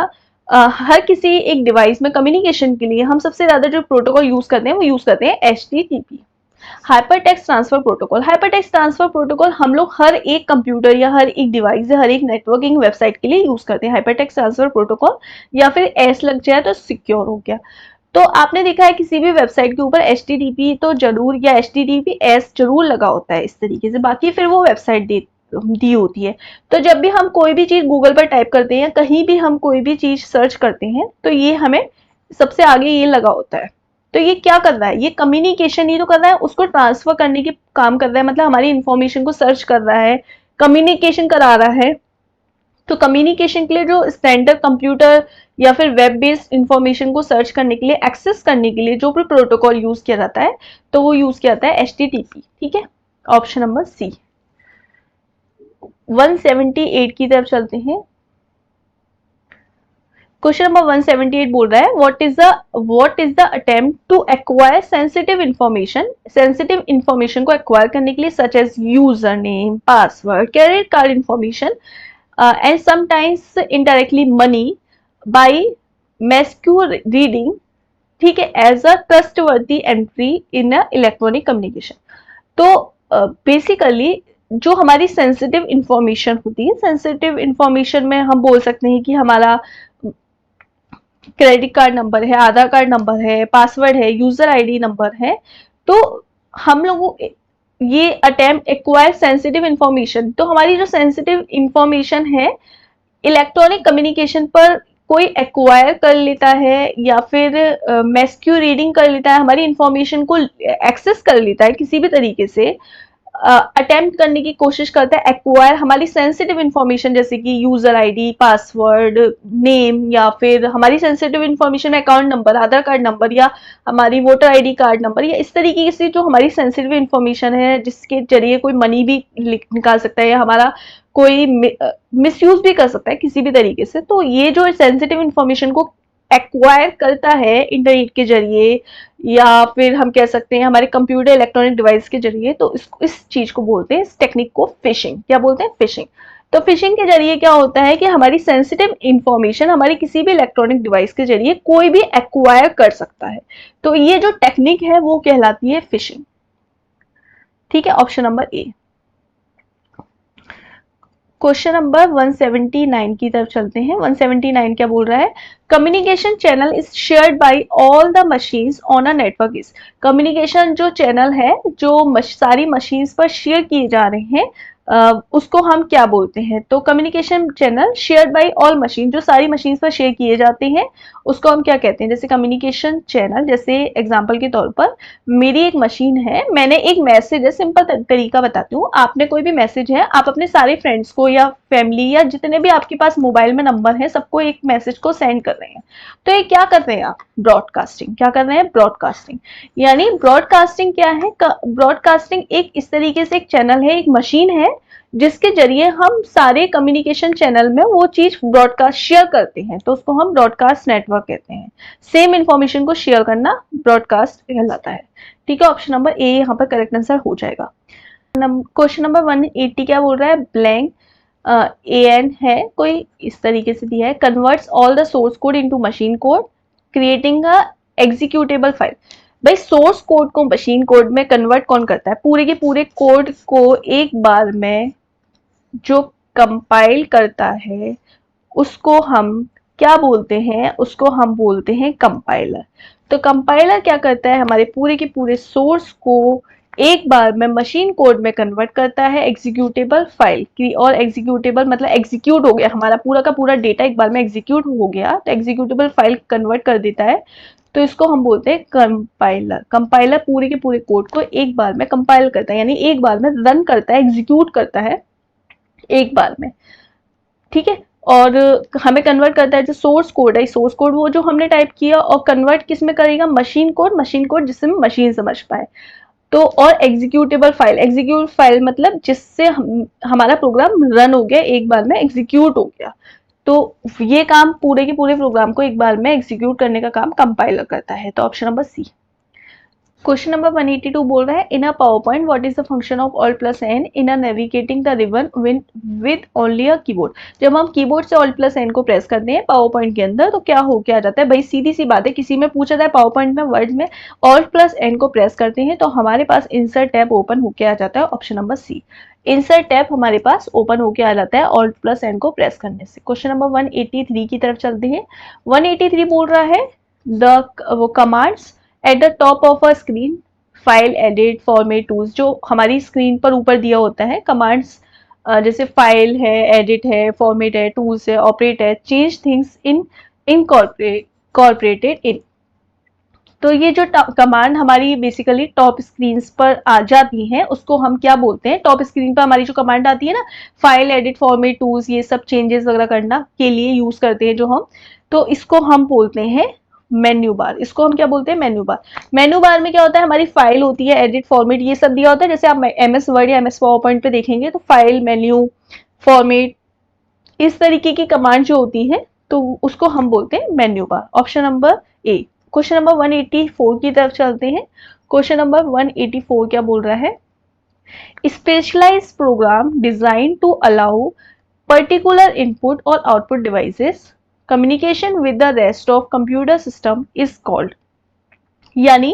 हर किसी एक डिवाइस में कम्युनिकेशन के लिए हम सबसे ज्यादा जो प्रोटोकॉल यूज करते हैं वो यूज करते हैं HTTP, hyper text transfer protocol. Hyper text transfer protocol हम लोग हर एक कंप्यूटर या हर एक डिवाइस या हर एक नेटवर्किंग वेबसाइट के लिए यूज करते हैं हाइपर टेक्स्ट ट्रांसफर प्रोटोकॉल, या फिर एस लग जाए तो सिक्योर हो गया। तो आपने देखा है किसी भी वेबसाइट के ऊपर HTTP तो जरूर या HTTPS जरूर लगा होता है इस तरीके से, बाकी फिर वो वेबसाइट दी होती है। तो जब भी हम कोई भी चीज गूगल पर टाइप करते हैं, कहीं भी हम कोई भी चीज सर्च करते हैं, तो ये हमें सबसे आगे ये लगा होता है। तो ये क्या कर रहा है? ये कम्युनिकेशन ही तो कर रहा है, उसको ट्रांसफर करने के काम कर रहा है, मतलब हमारी इंफॉर्मेशन को सर्च कर रहा है, कम्युनिकेशन करा रहा है। तो कम्युनिकेशन के लिए जो स्टैंडर्ड कंप्यूटर या फिर वेब बेस्ड इंफॉर्मेशन को सर्च करने के लिए, एक्सेस करने के लिए जो भी प्रोटोकॉल यूज किया जाता है, तो वो यूज किया जाता है HTTP। ठीक है, ऑप्शन नंबर सी। 178 की तरफ चलते हैं। क्वेश्चन नंबर 178 बोल रहा है what is the attempt to acquire sensitive information. Sensitive information को एक्वायर करने के लिए such as user name, password, credit card information and sometimes indirectly money by masquerading, ठीक है, as a trustworthy entry in electronic communication. तो बेसिकली जो हमारी सेंसिटिव इंफॉर्मेशन होती है, सेंसिटिव इंफॉर्मेशन में हम बोल सकते हैं कि हमारा क्रेडिट कार्ड नंबर है, आधार कार्ड नंबर है, पासवर्ड है, यूजर आईडी नंबर है। तो हम लोगों ये अटेम्प्ट एक्वायर सेंसिटिव इंफॉर्मेशन, तो हमारी जो सेंसिटिव इंफॉर्मेशन है इलेक्ट्रॉनिक कम्युनिकेशन पर कोई एक्वायर कर लेता है या फिर मैस्क्यूरेडिंग कर लेता है, हमारी इंफॉर्मेशन को एक्सेस कर लेता है किसी भी तरीके से, अटेम्प्ट करने की कोशिश करता है एक्वायर हमारी सेंसिटिव इंफॉर्मेशन, जैसे कि यूजर आईडी, पासवर्ड, नेम, या फिर हमारी सेंसिटिव इंफॉर्मेशन अकाउंट नंबर, आधार कार्ड नंबर, या हमारी वोटर आईडी कार्ड नंबर, या इस तरीके से जो हमारी सेंसिटिव इंफॉर्मेशन है जिसके जरिए कोई मनी भी निकाल सकता है या हमारा कोई मिसयूज भी कर सकता है किसी भी तरीके से। तो ये जो सेंसिटिव इंफॉर्मेशन को एक्वायर करता है इंटरनेट के जरिए या फिर हम कह सकते हैं हमारे कंप्यूटर इलेक्ट्रॉनिक डिवाइस के जरिए, तो इस चीज को बोलते हैं, इस टेक्निक को फिशिंग। क्या बोलते हैं? फिशिंग। तो फिशिंग के जरिए क्या होता है कि हमारी सेंसिटिव इंफॉर्मेशन हमारी किसी भी इलेक्ट्रॉनिक डिवाइस के जरिए कोई भी एक्वायर कर सकता है। तो ये जो टेक्निक है वो कहलाती है फिशिंग। ठीक है, option number A. Question number 179 की तरफ चलते हैं। 179 क्या बोल रहा है? Communication channel is shared by all the machines on a network is. Communication जो चैनल है जो सारी मशीन्स पर शेयर किए जा रहे हैं उसको हम क्या बोलते हैं? तो communication channel shared by all machine, जो सारी मशीन पर शेयर किए जाते हैं उसको हम क्या कहते हैं? जैसे कम्युनिकेशन चैनल, जैसे एग्जांपल के तौर पर मेरी एक मशीन है, मैंने एक मैसेज है, सिंपल तरीका बताती हूँ, आपने कोई भी मैसेज है, आप अपने सारे फ्रेंड्स को या फैमिली या जितने भी आपके पास मोबाइल में नंबर है सबको एक मैसेज को सेंड कर रहे हैं। तो ये क्या कर रहे हैं आप? ब्रॉडकास्टिंग। क्या कर रहे हैं? ब्रॉडकास्टिंग। यानी ब्रॉडकास्टिंग क्या है? ब्रॉडकास्टिंग एक इस तरीके से एक चैनल है, एक मशीन है जिसके जरिए हम सारे कम्युनिकेशन चैनल में वो चीज ब्रॉडकास्ट शेयर करते हैं, तो उसको हम ब्रॉडकास्ट नेटवर्क कहते हैं। सेम इंफॉर्मेशन को शेयर करना ब्रॉडकास्ट कहलाता है। ठीक है, ऑप्शन नंबर ए यहाँ पर करेक्ट आंसर हो जाएगा। क्वेश्चन नंबर 180 क्या बोल रहा है? ब्लैंक एन है, कोई इस तरीके से दिया है, converts all the source code into machine code creating a executable file. भाई सोर्स कोड को मशीन कोड में कन्वर्ट कौन करता है? पूरे के पूरे कोड को एक बार में जो कंपाइल करता है उसको हम क्या बोलते हैं? उसको हम बोलते हैं कंपाइलर। तो कंपाइलर क्या करता है? हमारे पूरे के पूरे सोर्स को एक बार में मशीन कोड में कन्वर्ट करता है एग्जीक्यूटेबल फाइल की, और एग्जीक्यूटेबल मतलब एग्जीक्यूट हो गया, हमारा पूरा का पूरा डेटा एक बार में एग्जीक्यूट हो गया तो एग्जीक्यूटेबल फाइल कन्वर्ट कर देता है, तो इसको हम बोलते हैं कंपाइलर। कंपाइलर पूरे के पूरे कोड को एक बार में कंपाइल करता है, यानी एक बार में रन करता है, एग्जीक्यूट करता है एक बार में, ठीक है। और हमें कन्वर्ट करता है जो सोर्स कोड है, सोर्स कोड वो जो हमने टाइप किया, और कन्वर्ट किस में करेगा, मशीन कोड, मशीन कोड जिससे मशीन समझ पाए। तो और एग्जीक्यूटेबल फाइल, एग्जीक्यूट फाइल मतलब जिससे हमारा प्रोग्राम रन हो गया, एक बार में एग्जीक्यूट हो गया। तो ये काम पूरे के पूरे प्रोग्राम को एक बार में एग्जीक्यूट करने का काम कंपाइलर करता है, तो option number C. Question number 182 बोल रहा है in a PowerPoint what is the function of alt plus N in a navigating the ribbon with only a keyboard. जब हम कीबोर्ड से ऑल्ट प्लस एन को प्रेस करते हैं पावर पॉइंट के अंदर तो क्या हो क्या जाता है भाई, सीधी सी बात है, किसी में पूछा जाए पावर पॉइंट में वर्ड में ऑल्ट प्लस एन को प्रेस करते हैं तो हमारे पास इंसर्ट टैब ओपन होके आ जाता है, option number C. Insert tab हमारे पास ओपन होके आ जाता है ऑल्ट प्लस एन को प्रेस करने से। क्वेश्चन नंबर 183 की तरफ चलते हैं। 183 बोल रहा है द वो commands at the top of a screen file edit format tools, जो हमारी स्क्रीन पर ऊपर दिया होता है कमांड्स, जैसे फाइल है, एडिट है, फॉर्मेट है, टूल्स है, ऑपरेट है, change things in incorporated in. तो ये जो कमांड हमारी बेसिकली टॉप स्क्रीन पर आ जाती हैं उसको हम क्या बोलते हैं, टॉप स्क्रीन पर हमारी जो कमांड आती है ना, फाइल एडिट फॉर्मेट टूल्स, ये सब चेंजेस वगैरह करना के लिए यूज करते हैं जो हम, तो इसको हम बोलते हैं मेन्यू बार। इसको हम क्या बोलते हैं, मेन्यू बार। मेन्यू बार में क्या होता है, हमारी फाइल होती है, एडिट फॉर्मेट ये सब दिया होता है, जैसे आप MS वर्ड या MS पावर पॉइंट पे देखेंगे तो फाइल, मेन्यू, फॉर्मेट, इस तरीके की कमांड जो होती है तो उसको हम बोलते हैं menu bar, option number A. Question number 184 की तरफ चलते हैं। क्वेश्चन नंबर 184 क्या बोल रहा है, specialized program design to allow particular input और output devices communication with the rest of computer system is called. यानी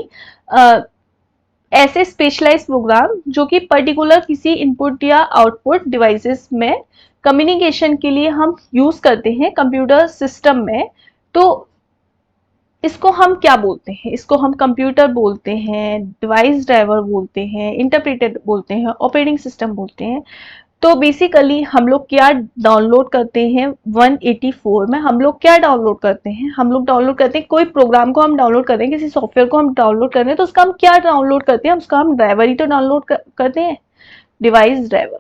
ऐसे स्पेशलाइज्ड प्रोग्राम जो कि पर्टिकुलर किसी इनपुट या आउटपुट डिवाइसेस में कम्युनिकेशन के लिए हम यूज करते हैं कंप्यूटर सिस्टम में, तो इसको हम क्या बोलते हैं, इसको हम कंप्यूटर बोलते हैं, डिवाइस ड्राइवर बोलते हैं, इंटरप्रेटर बोलते हैं, ऑपरेटिंग सिस्टम बोलते हैं। तो बेसिकली हम लोग क्या डाउनलोड करते हैं 184 में, हम लोग क्या डाउनलोड करते हैं, हम लोग डाउनलोड करते हैं कोई प्रोग्राम को हम डाउनलोड कर रहे हैं, किसी सॉफ्टवेयर को हम डाउनलोड कर रहे हैं तो उसका हम क्या डाउनलोड करते हैं, उसका हम ड्राइवर ही तो डाउनलोड करते हैं, डिवाइस ड्राइवर।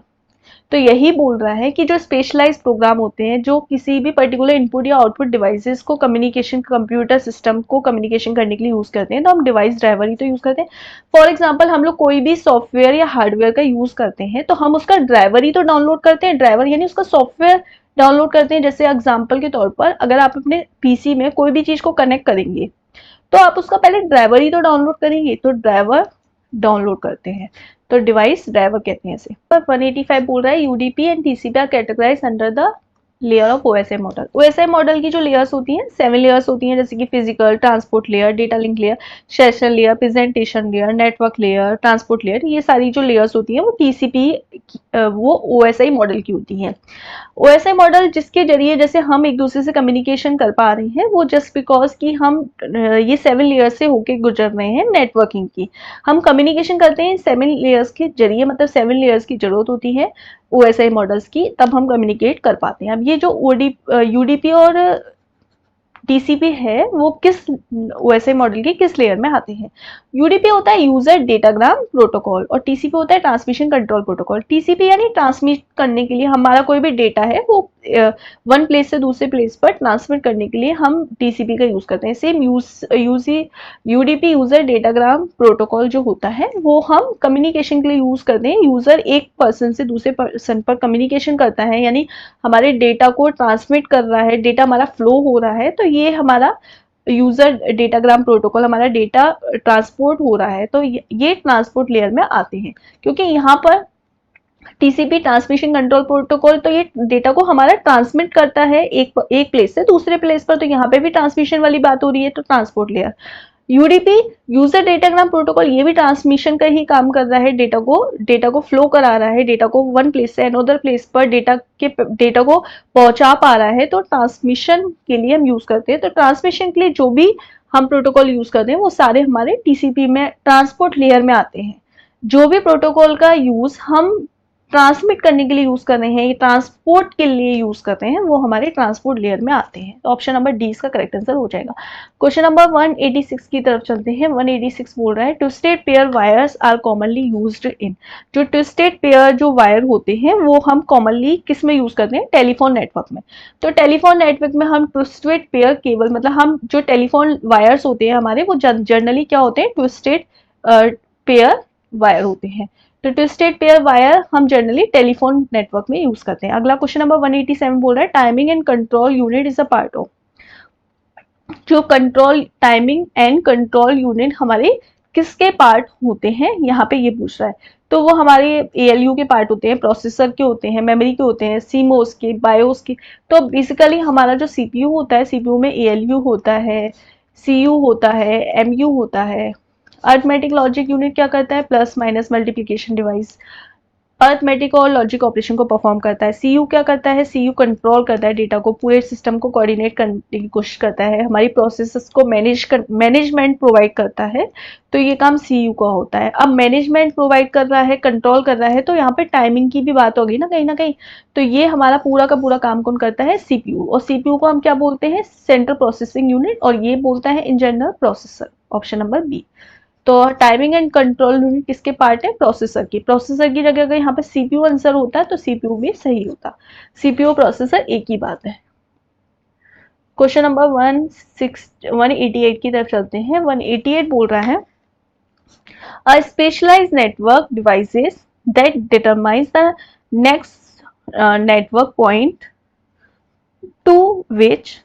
तो यही बोल रहा है कि जो स्पेशलाइज्ड प्रोग्राम होते हैं जो किसी भी पर्टिकुलर इनपुट या आउटपुट डिवाइसेस को कम्युनिकेशन, कंप्यूटर सिस्टम को कम्युनिकेशन करने के लिए यूज करते हैं तो हम डिवाइस ड्राइवर ही तो यूज करते हैं। फॉर एग्जांपल हम लोग कोई भी सॉफ्टवेयर या हार्डवेयर का यूज करते हैं तो हम उसका ड्राइवर ही तो डाउनलोड करते हैं, ड्राइवर यानी उसका सॉफ्टवेयर डाउनलोड करते हैं। जैसे एग्जाम्पल के तौर पर अगर आप अपने PC में कोई भी चीज को कनेक्ट करेंगे तो आप उसका पहले ड्राइवर ही तो डाउनलोड करेंगे, तो ड्राइवर डाउनलोड करते हैं, तो डिवाइस ड्राइवर कहते हैं इसे। 185 बोल रहा है UDP and TCP are categorize under the layer of OSI model. OSI model की जो लेयर्स होती हैं 7 लेयर्स होती हैं, जैसे कि physical, transport layer, data link layer, session layer, presentation layer, network layer, transport layer, ये सारी जो लेयर्स होती हैं वो TCP वो OSI मॉडल की होती हैं। OSI मॉडल जिसके जरिए जैसे हम एक दूसरे से कम्युनिकेशन कर पा रहे हैं वो जस्ट बिकॉज कि हम ये 7 लेयर्स से होके गुजर रहे हैं नेटवर्किंग की, हम कम्युनिकेशन करते हैं 7 लेयर्स के जरिए, मतलब 7 लेयर्स की जरूरत होती है OSI मॉडल्स की, तब हम कम्युनिकेट कर पाते हैं। अब ये जो UDP और TCP है वो किस OSI मॉडल के किस लेयर में आते हैं। UDP होता है यूजर डेटाग्राम प्रोटोकॉल और TCP होता है ट्रांसमिशन कंट्रोल प्रोटोकॉल। TCP यानी ट्रांसमिट करने के लिए, हमारा कोई भी डेटा है वो वन प्लेस से दूसरे प्लेस पर ट्रांसमिट करने के लिए हम TCP का यूज करते हैं। Same UDP user datagram protocol जो होता है वो हम कम्युनिकेशन के लिए यूज करते हैं। यूजर एक पर्सन से दूसरे पर्सन पर कम्युनिकेशन करता है, यानी हमारे डेटा को ट्रांसमिट कर रहा है, डेटा हमारा फ्लो हो रहा है, तो ये हमारा यूजर डेटाग्राम प्रोटोकॉल, हमारा डेटा ट्रांसपोर्ट हो रहा है, तो ये ट्रांसपोर्ट लेयर में आते हैं। क्योंकि यहाँ पर TCP ट्रांसमिशन कंट्रोल प्रोटोकॉल तो ये डेटा को हमारा ट्रांसमिट करता है एक प्लेस से दूसरे प्लेस पर, तो यहाँ पे भी ट्रांसमिशन वाली बात हो रही है, तो transport layer. UDP user datagram protocol ये भी ट्रांसमिशन का ही काम कर रहा है, डेटा को फ्लो करा रहा है, डेटा को वन प्लेस से अनदर प्लेस पर डेटा को पहुंचा पा रहा है, तो ट्रांसमिशन के लिए हम यूज करते हैं। तो ट्रांसमिशन के लिए जो भी हम प्रोटोकॉल यूज करते हैं वो सारे हमारे TCP में ट्रांसपोर्ट लेयर में आते हैं। जो भी प्रोटोकॉल का यूज हम ट्रांसमिट करने के लिए यूज कर रहे हैं, ट्रांसपोर्ट के लिए यूज करते हैं, वो हमारे ट्रांसपोर्ट लेयर में आते हैं। तो ऑप्शन नंबर डी इसका करेक्ट आंसर हो जाएगा। क्वेश्चन नंबर 186 की तरफ चलते हैं। 186 बोल रहा है twisted pair wires are commonly used in. जो ट्विस्टेड पेयर जो वायर होते हैं वो हम कॉमनली किस में यूज करते हैं? टेलीफोन नेटवर्क में। तो टेलीफोन नेटवर्क में हम ट्विस्टेड पेयर केबल, मतलब हम जो टेलीफोन वायर्स होते हैं हमारे, वो जनरली क्या होते हैं? ट्विस्टेड पेयर वायर होते हैं। तो ट्विस्टेड पेयर वायर हम जनरली टेलीफोन नेटवर्क में यूज करते हैं। अगला क्वेश्चन नंबर 187 बोल रहा है timing and control unit is a part of. जो control, timing and control unit हमारे किसके पार्ट होते हैं, यहाँ पे ये पूछ रहा है। तो वो हमारे एएलयू के पार्ट होते हैं, प्रोसेसर के होते हैं, मेमोरी के होते हैं, सीमोस के, बायोस के। तो बेसिकली हमारा जो सीपीयू होता है, सीपीयू में एएलयू होता है, सीयू होता है, एमयू होता है। अरिथमेटिक लॉजिक यूनिट क्या करता है? Plus minus multiplication device arithmetic और लॉजिक ऑपरेशन को परफॉर्म करता है। सीयू क्या करता है? सीयू कंट्रोल करता है डेटा को, पूरे सिस्टम को कोऑर्डिनेट करने की कोशिश करता है, हमारी प्रोसेसेस को मैनेजमेंट प्रोवाइड करता है। तो ये काम सीयू का होता है। अब मैनेजमेंट प्रोवाइड कर रहा है, कंट्रोल कर रहा है, तो यहाँ पे टाइमिंग की भी बात होगी ना कहीं। तो ये हमारा पूरा का पूरा काम कौन करता है? सीपीयू। और सीपीयू को हम क्या बोलते हैं? Central processing unit. और ये बोलता है in general processor. Option number B. तो टाइमिंग एंड कंट्रोल यूनिट किसके पार्ट है? प्रोसेसर की। प्रोसेसर की जगह अगर यहाँ पे सीपीयू आंसर होता है तो सीपीयू भी सही होता। सीपीयू प्रोसेसर एक ही बात है। क्वेश्चन नंबर 188 की तरफ चलते हैं। 188 बोल रहा है a specialized network devices that determines the next network point to which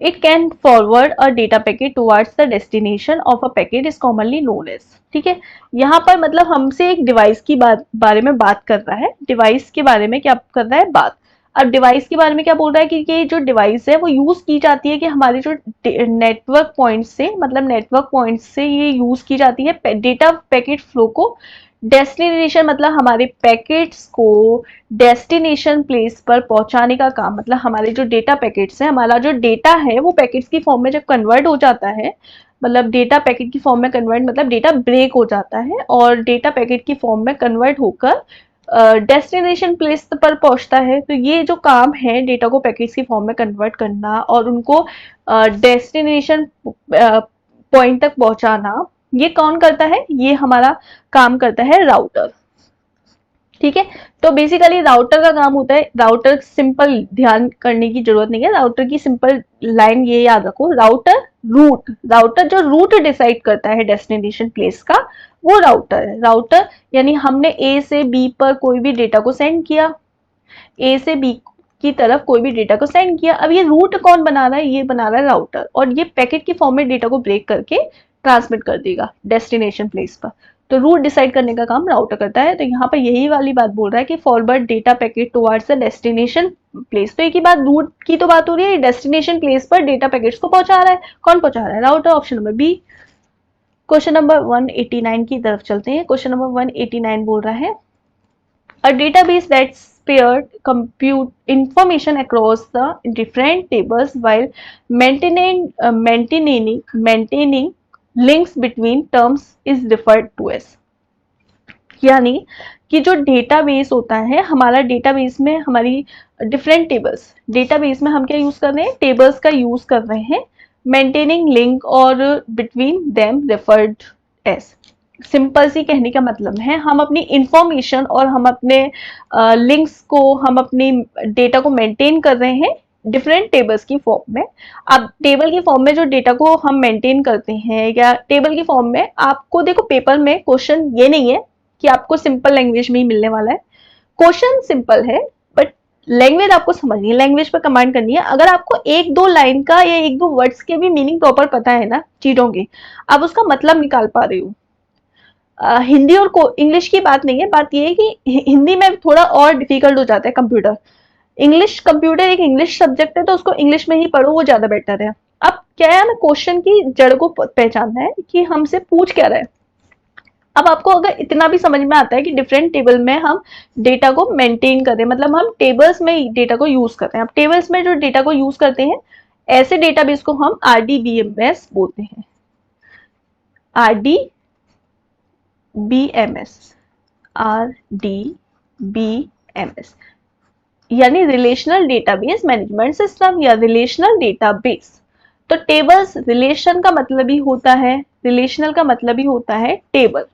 it can forward a data packet towards the destination of a packet is commonly known as। ठीक है, यहाँ पर मतलब हमसे एक डिवाइस की बारे में बात कर रहा है। डिवाइस के बारे में क्या कर रहा है? बात। अब डिवाइस के बारे में क्या बोल रहा है कि ये जो डिवाइस है वो यूज की जाती है कि हमारे जो नेटवर्क पॉइंट से, मतलब नेटवर्क पॉइंट से ये यूज की जाती है डेटा पैकेट फ्लो को डेस्टिनेशन, मतलब हमारे पैकेट्स को डेस्टिनेशन प्लेस पर पहुंचाने का काम। मतलब हमारे जो डेटा पैकेट्स हैं, हमारा जो डेटा है वो पैकेट्स की फॉर्म में जब कन्वर्ट हो जाता है, मतलब डेटा पैकेट की फॉर्म में कन्वर्ट, मतलब डेटा ब्रेक हो जाता है और डेटा पैकेट की फॉर्म में कन्वर्ट होकर डेस्टिनेशन प्लेस पर पहुंचता है। तो ये जो काम है डेटा को पैकेट्स की फॉर्म में कन्वर्ट करना और उनको डेस्टिनेशन पॉइंट तक पहुंचाना, ये कौन करता है? ये हमारा काम करता है राउटर। ठीक है, तो बेसिकली राउटर का काम होता है, राउटर सिंपल, ध्यान करने की जरूरत नहीं है, राउटर की सिंपल लाइन ये याद रखो, राउटर जो रूट डिसाइड करता है डेस्टिनेशन प्लेस का, वो राउटर है। राउटर यानी हमने ए से बी पर कोई भी डेटा को सेंड किया, ए से बी की तरफ कोई भी डेटा को सेंड किया। अब ये रूट कौन बना रहा है? ये बना रहा है राउटर, और ये पैकेट की फॉर्म में डेटा को ब्रेक करके ट्रांसमिट कर देगा डेस्टिनेशन प्लेस पर। तो रूट डिसाइड करने का काम राउटर करता है। तो यहाँ पर यही वाली बात बोल रहा है कि forward data packet towards the destination place. तो एक ही बात, रूट की तो बात हो रही है, डेस्टिनेशन प्लेस पर डेटा पैकेट्स को पहुंचा रहा है। कौन पहुंचा रहा है? Router. Option number B. Question number 189 की तरफ चलते हैं। क्वेश्चन नंबर 189 बोल रहा है a database that spared compute information across the different tables while maintaining links between terms is referred to as। यानी कि जो डेटाबेस होता है, हमारा डेटाबेस में हमारी डिफरेंट टेबल्स, डेटाबेस में हम क्या यूज कर रहे हैं? टेबल्स का यूज कर रहे हैं। मेंटेनिंग लिंक और between them referred as. Simple सी कहने का मतलब है हम अपनी इंफॉर्मेशन और हम अपने लिंक्स को, हम अपनी डेटा को मेंटेन कर रहे हैं डिफरेंट टेबल्स की फॉर्म में। अब टेबल की फॉर्म में जो डेटा को हम मेंटेन करते हैं, या टेबल की फॉर्म में, आपको देखो पेपर में क्वेश्चन ये नहीं है कि आपको सिंपल लैंग्वेज में ही मिलने वाला है। क्वेश्चन सिंपल है बट लैंग्वेज आपको समझनी है, लैंग्वेज पर कमांड करनी है। अगर आपको एक दो लाइन का या एक दो वर्ड्स के भी मीनिंग प्रॉपर पता है ना चीजों के, आप उसका मतलब निकाल पा रहे हो। हिंदी और इंग्लिश की बात नहीं है, बात ये है कि हिंदी में थोड़ा और डिफिकल्ट हो जाता है कंप्यूटर। कंप्यूटर एक इंग्लिश सब्जेक्ट है तो उसको इंग्लिश में ही पढ़ो, वो ज्यादा बेटर है। अब क्या है, हमें क्वेश्चन की जड़ को पहचानना है कि हमसे पूछ क्या रहा है। अब आपको अगर इतना भी समझ में आता है कि डिफरेंट टेबल में हम डेटा को मेंटेन कर रहे हैं, मतलब हम टेबल्स में डेटा को यूज करते हैं। अब टेबल्स में जो डेटा को यूज करते हैं, ऐसे डेटाबेस को हम RDBMS बोलते हैं। RDBMS, RDBMS यानी रिलेशनल डेटाबेस मैनेजमेंट सिस्टम या रिलेशनल डेटाबेस। तो टेबल्स, रिलेशन का मतलब ही होता है, रिलेशनल का मतलब ही होता है टेबल।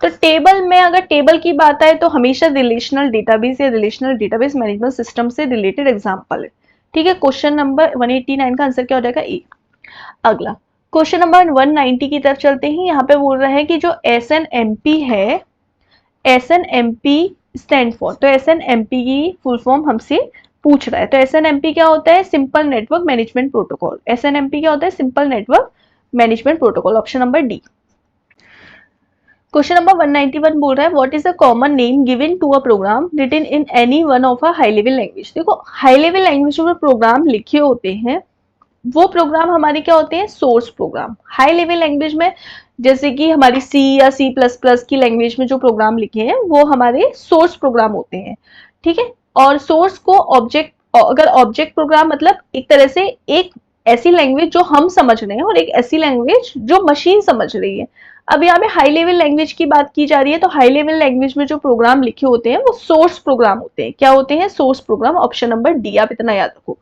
तो टेबल में अगर टेबल की बात आए तो हमेशा रिलेशनल डेटाबेस या रिलेशनल डेटाबेस मैनेजमेंट सिस्टम से रिलेटेड एग्जांपल है। ठीक है, क्वेश्चन नंबर 189 का आंसर क्या हो जाएगा? ए। अगला क्वेश्चन नंबर 190 की तरफ चलते हैं। यहाँ पे बोल रहा है कि जो SNMP है, SNMP स्टैंड फॉर, तो SNMP की फुल फॉर्म हमसे पूछ रहा है। तो SNMP क्या होता है? Simple network management protocol. SNMP क्या होता है? Simple network management protocol, option number D. Question number 191 बोल रहा है what is the common name given to a program written in any one of a high level language. देखो, हाई लेवल लैंग्वेज में प्रोग्राम लिखे होते हैं वो प्रोग्राम हमारे क्या होते हैं? Source program. High level language में जैसे कि हमारी C या C++ की लैंग्वेज में जो प्रोग्राम लिखे हैं वो हमारे सोर्स प्रोग्राम होते हैं। ठीक है, और सोर्स को ऑब्जेक्ट, अगर ऑब्जेक्ट प्रोग्राम मतलब एक तरह से एक ऐसी लैंग्वेज जो हम समझ रहे हैं और एक ऐसी लैंग्वेज जो मशीन समझ रही है। अब यहाँ पे हाई लेवल लैंग्वेज की बात की जा रही है, तो हाई लेवल लैंग्वेज में जो प्रोग्राम लिखे होते हैं वो सोर्स प्रोग्राम होते हैं। क्या होते हैं? Source program, option number D, आप इतना याद रखो।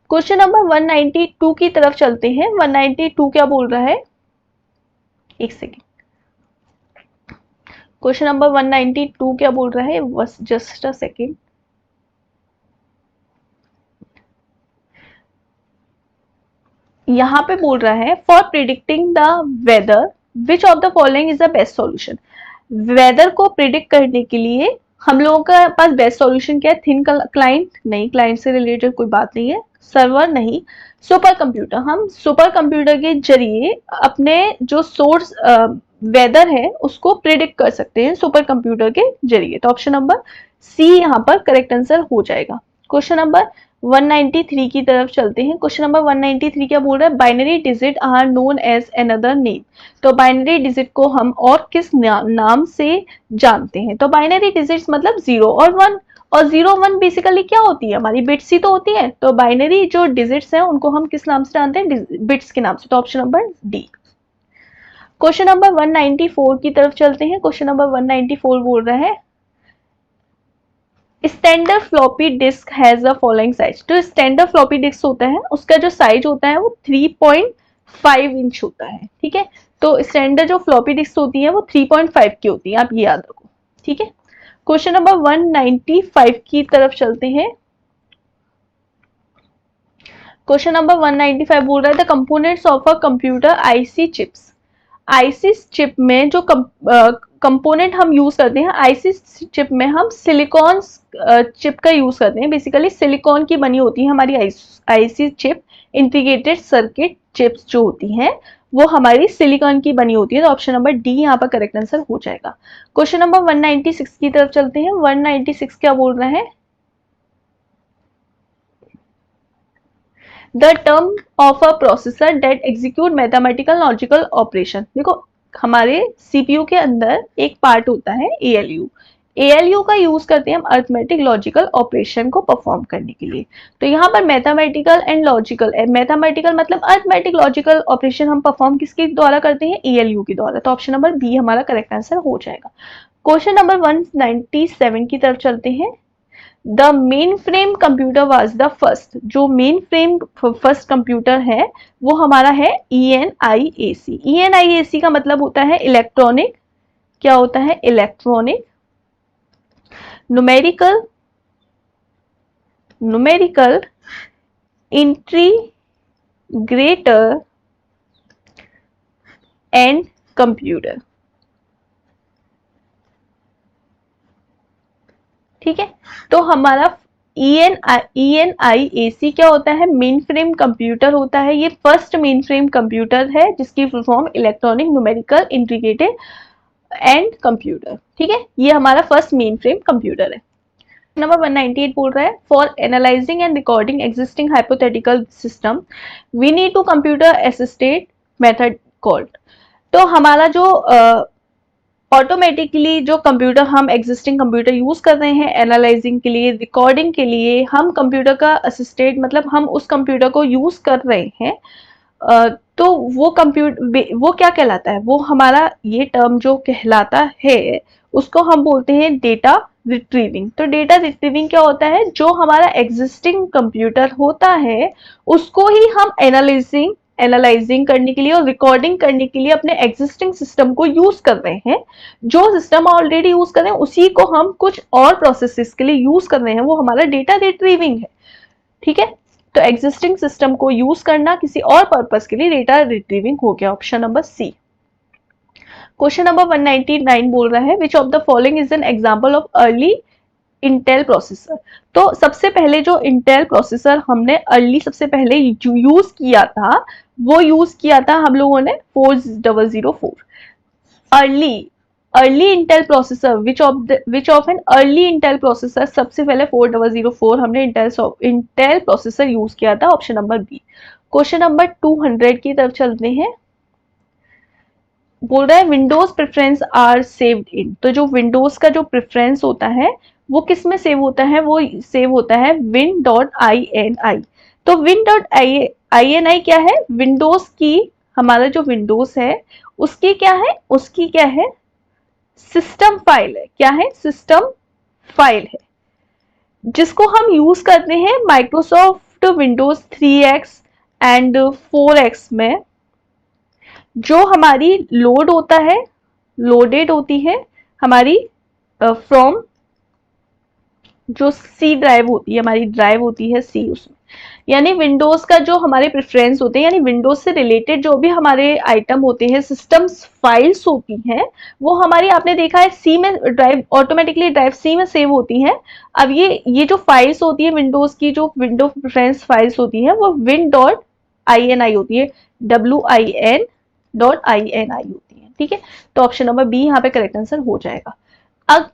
क्वेश्चन नंबर 192 की तरफ चलते हैं। 192 क्या बोल रहा है? एक सेकेंड, क्वेश्चन नंबर 192 क्या बोल रहा है? बस जस्ट अ सेकेंड। यहाँ पे बोल रहा है for predicting the weather which of the following is the best solution. Weather को प्रिडिक्ट करने के लिए हम लोगों का पास बेस्ट सॉल्यूशन क्या है? थिन क्लाइंट नहीं, क्लाइंट से रिलेटेड कोई बात नहीं है। सर्वर नहीं, सुपर कंप्यूटर। हम सुपर कंप्यूटर के जरिए अपने जो सोर्स वेदर है उसको प्रिडिक्ट कर सकते हैं सुपर कंप्यूटर के जरिए। तो ऑप्शन नंबर सी यहाँ पर करेक्ट आंसर हो जाएगा। क्वेश्चन नंबर 193 की तरफ चलते हैं। क्वेश्चन नंबर 193 क्या बोल रहा है? Binary digit are known as another name. तो बाइनरी डिजिट को हम और किस नाम से जानते हैं? तो बाइनरी डिजिट्स मतलब 0 और 1, और 0 1 बेसिकली क्या होती है? हमारी बिट्स ही तो होती है। तो बाइनरी जो डिजिट्स हैं उनको हम किस नाम से जानते हैं? बिट्स के नाम से। तो option number D. Question number 194 की तरफ चलते हैं। क्वेश्चन नंबर 194 बोल रहा है standard floppy disk has the following size. तो स्टैंडर्ड फ्लॉपी डिस्क होता है उसका जो साइज होता है वो 3.5 इंच होता है। ठीक है, तो स्टैंडर्ड जो फ्लॉपी डिस्क होती है वो 3.5 की होती है, आप ये याद रखो। ठीक है, क्वेश्चन नंबर 195 की तरफ चलते हैं। क्वेश्चन नंबर 195 बोल रहा है the components of a computer IC chips. IC chip में जो कंपोनेंट हम यूज करते हैं, आईसी चिप में हम सिलिकॉन चिप का यूज करते हैं। बेसिकली सिलिकॉन की बनी होती है हमारी IC chip. Integrated circuit chips जो होती हैं वो हमारी सिलिकॉन की बनी होती है। तो ऑप्शन नंबर डी यहाँ पर करेक्ट आंसर हो जाएगा। क्वेश्चन नंबर 196 की तरफ चलते हैं। 196 क्या बोल रहा है? The term of a processor that execute mathematical logical operation. देखो, हमारे सीपीयू के अंदर एक पार्ट होता है एएलयू। एएलयू का यूज करते हैं हम अर्थमेटिक लॉजिकल ऑपरेशन को परफॉर्म करने के लिए। तो यहाँ पर मैथमेटिकल एंड लॉजिकल, मैथमेटिकल मतलब अर्थमेटिक लॉजिकल ऑपरेशन हम परफॉर्म किसके द्वारा करते हैं? एएलयू के द्वारा। तो ऑप्शन नंबर बी हमारा करेक्ट आंसर हो जाएगा। क्वेश्चन नंबर 197 की तरफ चलते हैं। The main frame computer was the first. जो मेन फ्रेम फर्स्ट कंप्यूटर है वो हमारा है ENIAC। ENIAC का मतलब होता है इलेक्ट्रॉनिक, क्या होता है? Electronic numerical integrator and computer. ठीक है, तो हमारा ENIAC क्या होता है? मेन फ्रेम कंप्यूटर होता है। ये फर्स्ट मेन फ्रेम कंप्यूटर है जिसकी full form electronic numerical integrated and computer. ठीक है, ये हमारा फर्स्ट मेन फ्रेम कंप्यूटर है। नंबर 198 बोल रहा है for analysing and recording existing hypothetical system we need to computer assisted method called. तो हमारा जो ऑटोमेटिकली जो कंप्यूटर हम एग्जिस्टिंग कंप्यूटर यूज कर रहे हैं एनालाइजिंग के लिए, रिकॉर्डिंग के लिए, हम कंप्यूटर का असिस्टेड मतलब हम उस कंप्यूटर को यूज कर रहे हैं तो वो क्या कहलाता है, वो हमारा ये टर्म जो कहलाता है उसको हम बोलते हैं डेटा रिट्रीविंग। तो डेटा रिट्रीविंग क्या होता है, जो हमारा एग्जिस्टिंग कंप्यूटर होता है उसको ही हम एनालाइजिंग करने के लिए और रिकॉर्डिंग करने के लिए अपने एग्जिस्टिंग सिस्टम को यूज कर रहे हैं। जो सिस्टम ऑलरेडी यूज कर रहे हैं उसी को हम कुछ और प्रोसेसेस के लिए यूज कर रहे हैं, वो हमारा डेटा रिट्रीविंग है। ठीक है, तो एग्जिस्टिंग सिस्टम को यूज करना किसी और पर्पस के लिए डेटा रिट्रीविंग हो गया, option number C. Question number 199 बोल रहा है which of the following is an example of early Intel processor. तो सबसे पहले जो इंटेल प्रोसेसर हमने अर्ली सबसे पहले यूज किया था, वो यूज किया था हम लोगों ने 4004। Early Intel processor which of an early Intel processor, सबसे पहले 4004 हमने इंटेल प्रोसेसर यूज किया था, option number B. Question number 200 की तरफ चलते हैं। बोल रहा है Windows preferences are saved in. तो जो विंडोज का जो प्रेफरेंस होता है वो किस में सेव होता है, वो सेव होता है win.ini। तो win.ini क्या है, विंडोज की, हमारा जो विंडोज है उसकी क्या है, उसकी क्या है, सिस्टम फाइल है। क्या है, सिस्टम फाइल है, जिसको हम यूज करते हैं Microsoft Windows 3x and 4x में। जो हमारी लोड होता है, लोडेड होती है हमारी फ्रॉम जो सी ड्राइव होती है, हमारी ड्राइव होती है सी, उसमें यानी विंडोज का जो हमारे प्रेफरेंस होते हैं, यानी विंडोज से रिलेटेड जो भी हमारे आइटम होते हैं, सिस्टम्स फाइल्स होती हैं, वो हमारी, आपने देखा है सी में ड्राइव, ऑटोमेटिकली ड्राइव सी में सेव होती हैं। अब ये जो फाइल्स होती है विंडोज की, जो विंडो प्रेफरेंस फाइल्स होती हैं, वो win.ini होती है, win.ini होती है। ठीक है, तो ऑप्शन नंबर बी यहाँ पे करेक्ट आंसर हो जाएगा। अब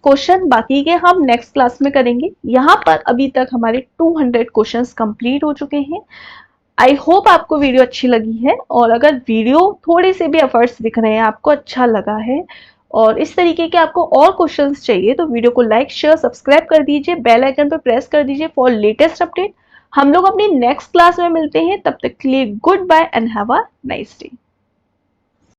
क्वेश्चन बाकी के हम नेक्स्ट क्लास में करेंगे। यहाँ पर अभी तक हमारे 200 क्वेश्चंस कंप्लीट हो चुके हैं। आई होप आपको वीडियो अच्छी लगी है, और अगर वीडियो थोड़े से भी एफर्ट्स दिख रहे हैं, आपको अच्छा लगा है और इस तरीके के आपको और क्वेश्चंस चाहिए, तो वीडियो को लाइक शेयर सब्सक्राइब कर दीजिए, बेल आइकन पर प्रेस कर दीजिए फॉर लेटेस्ट अपडेट। हम लोग अपनी नेक्स्ट क्लास में मिलते हैं, तब तक के लिए goodbye and have a nice day.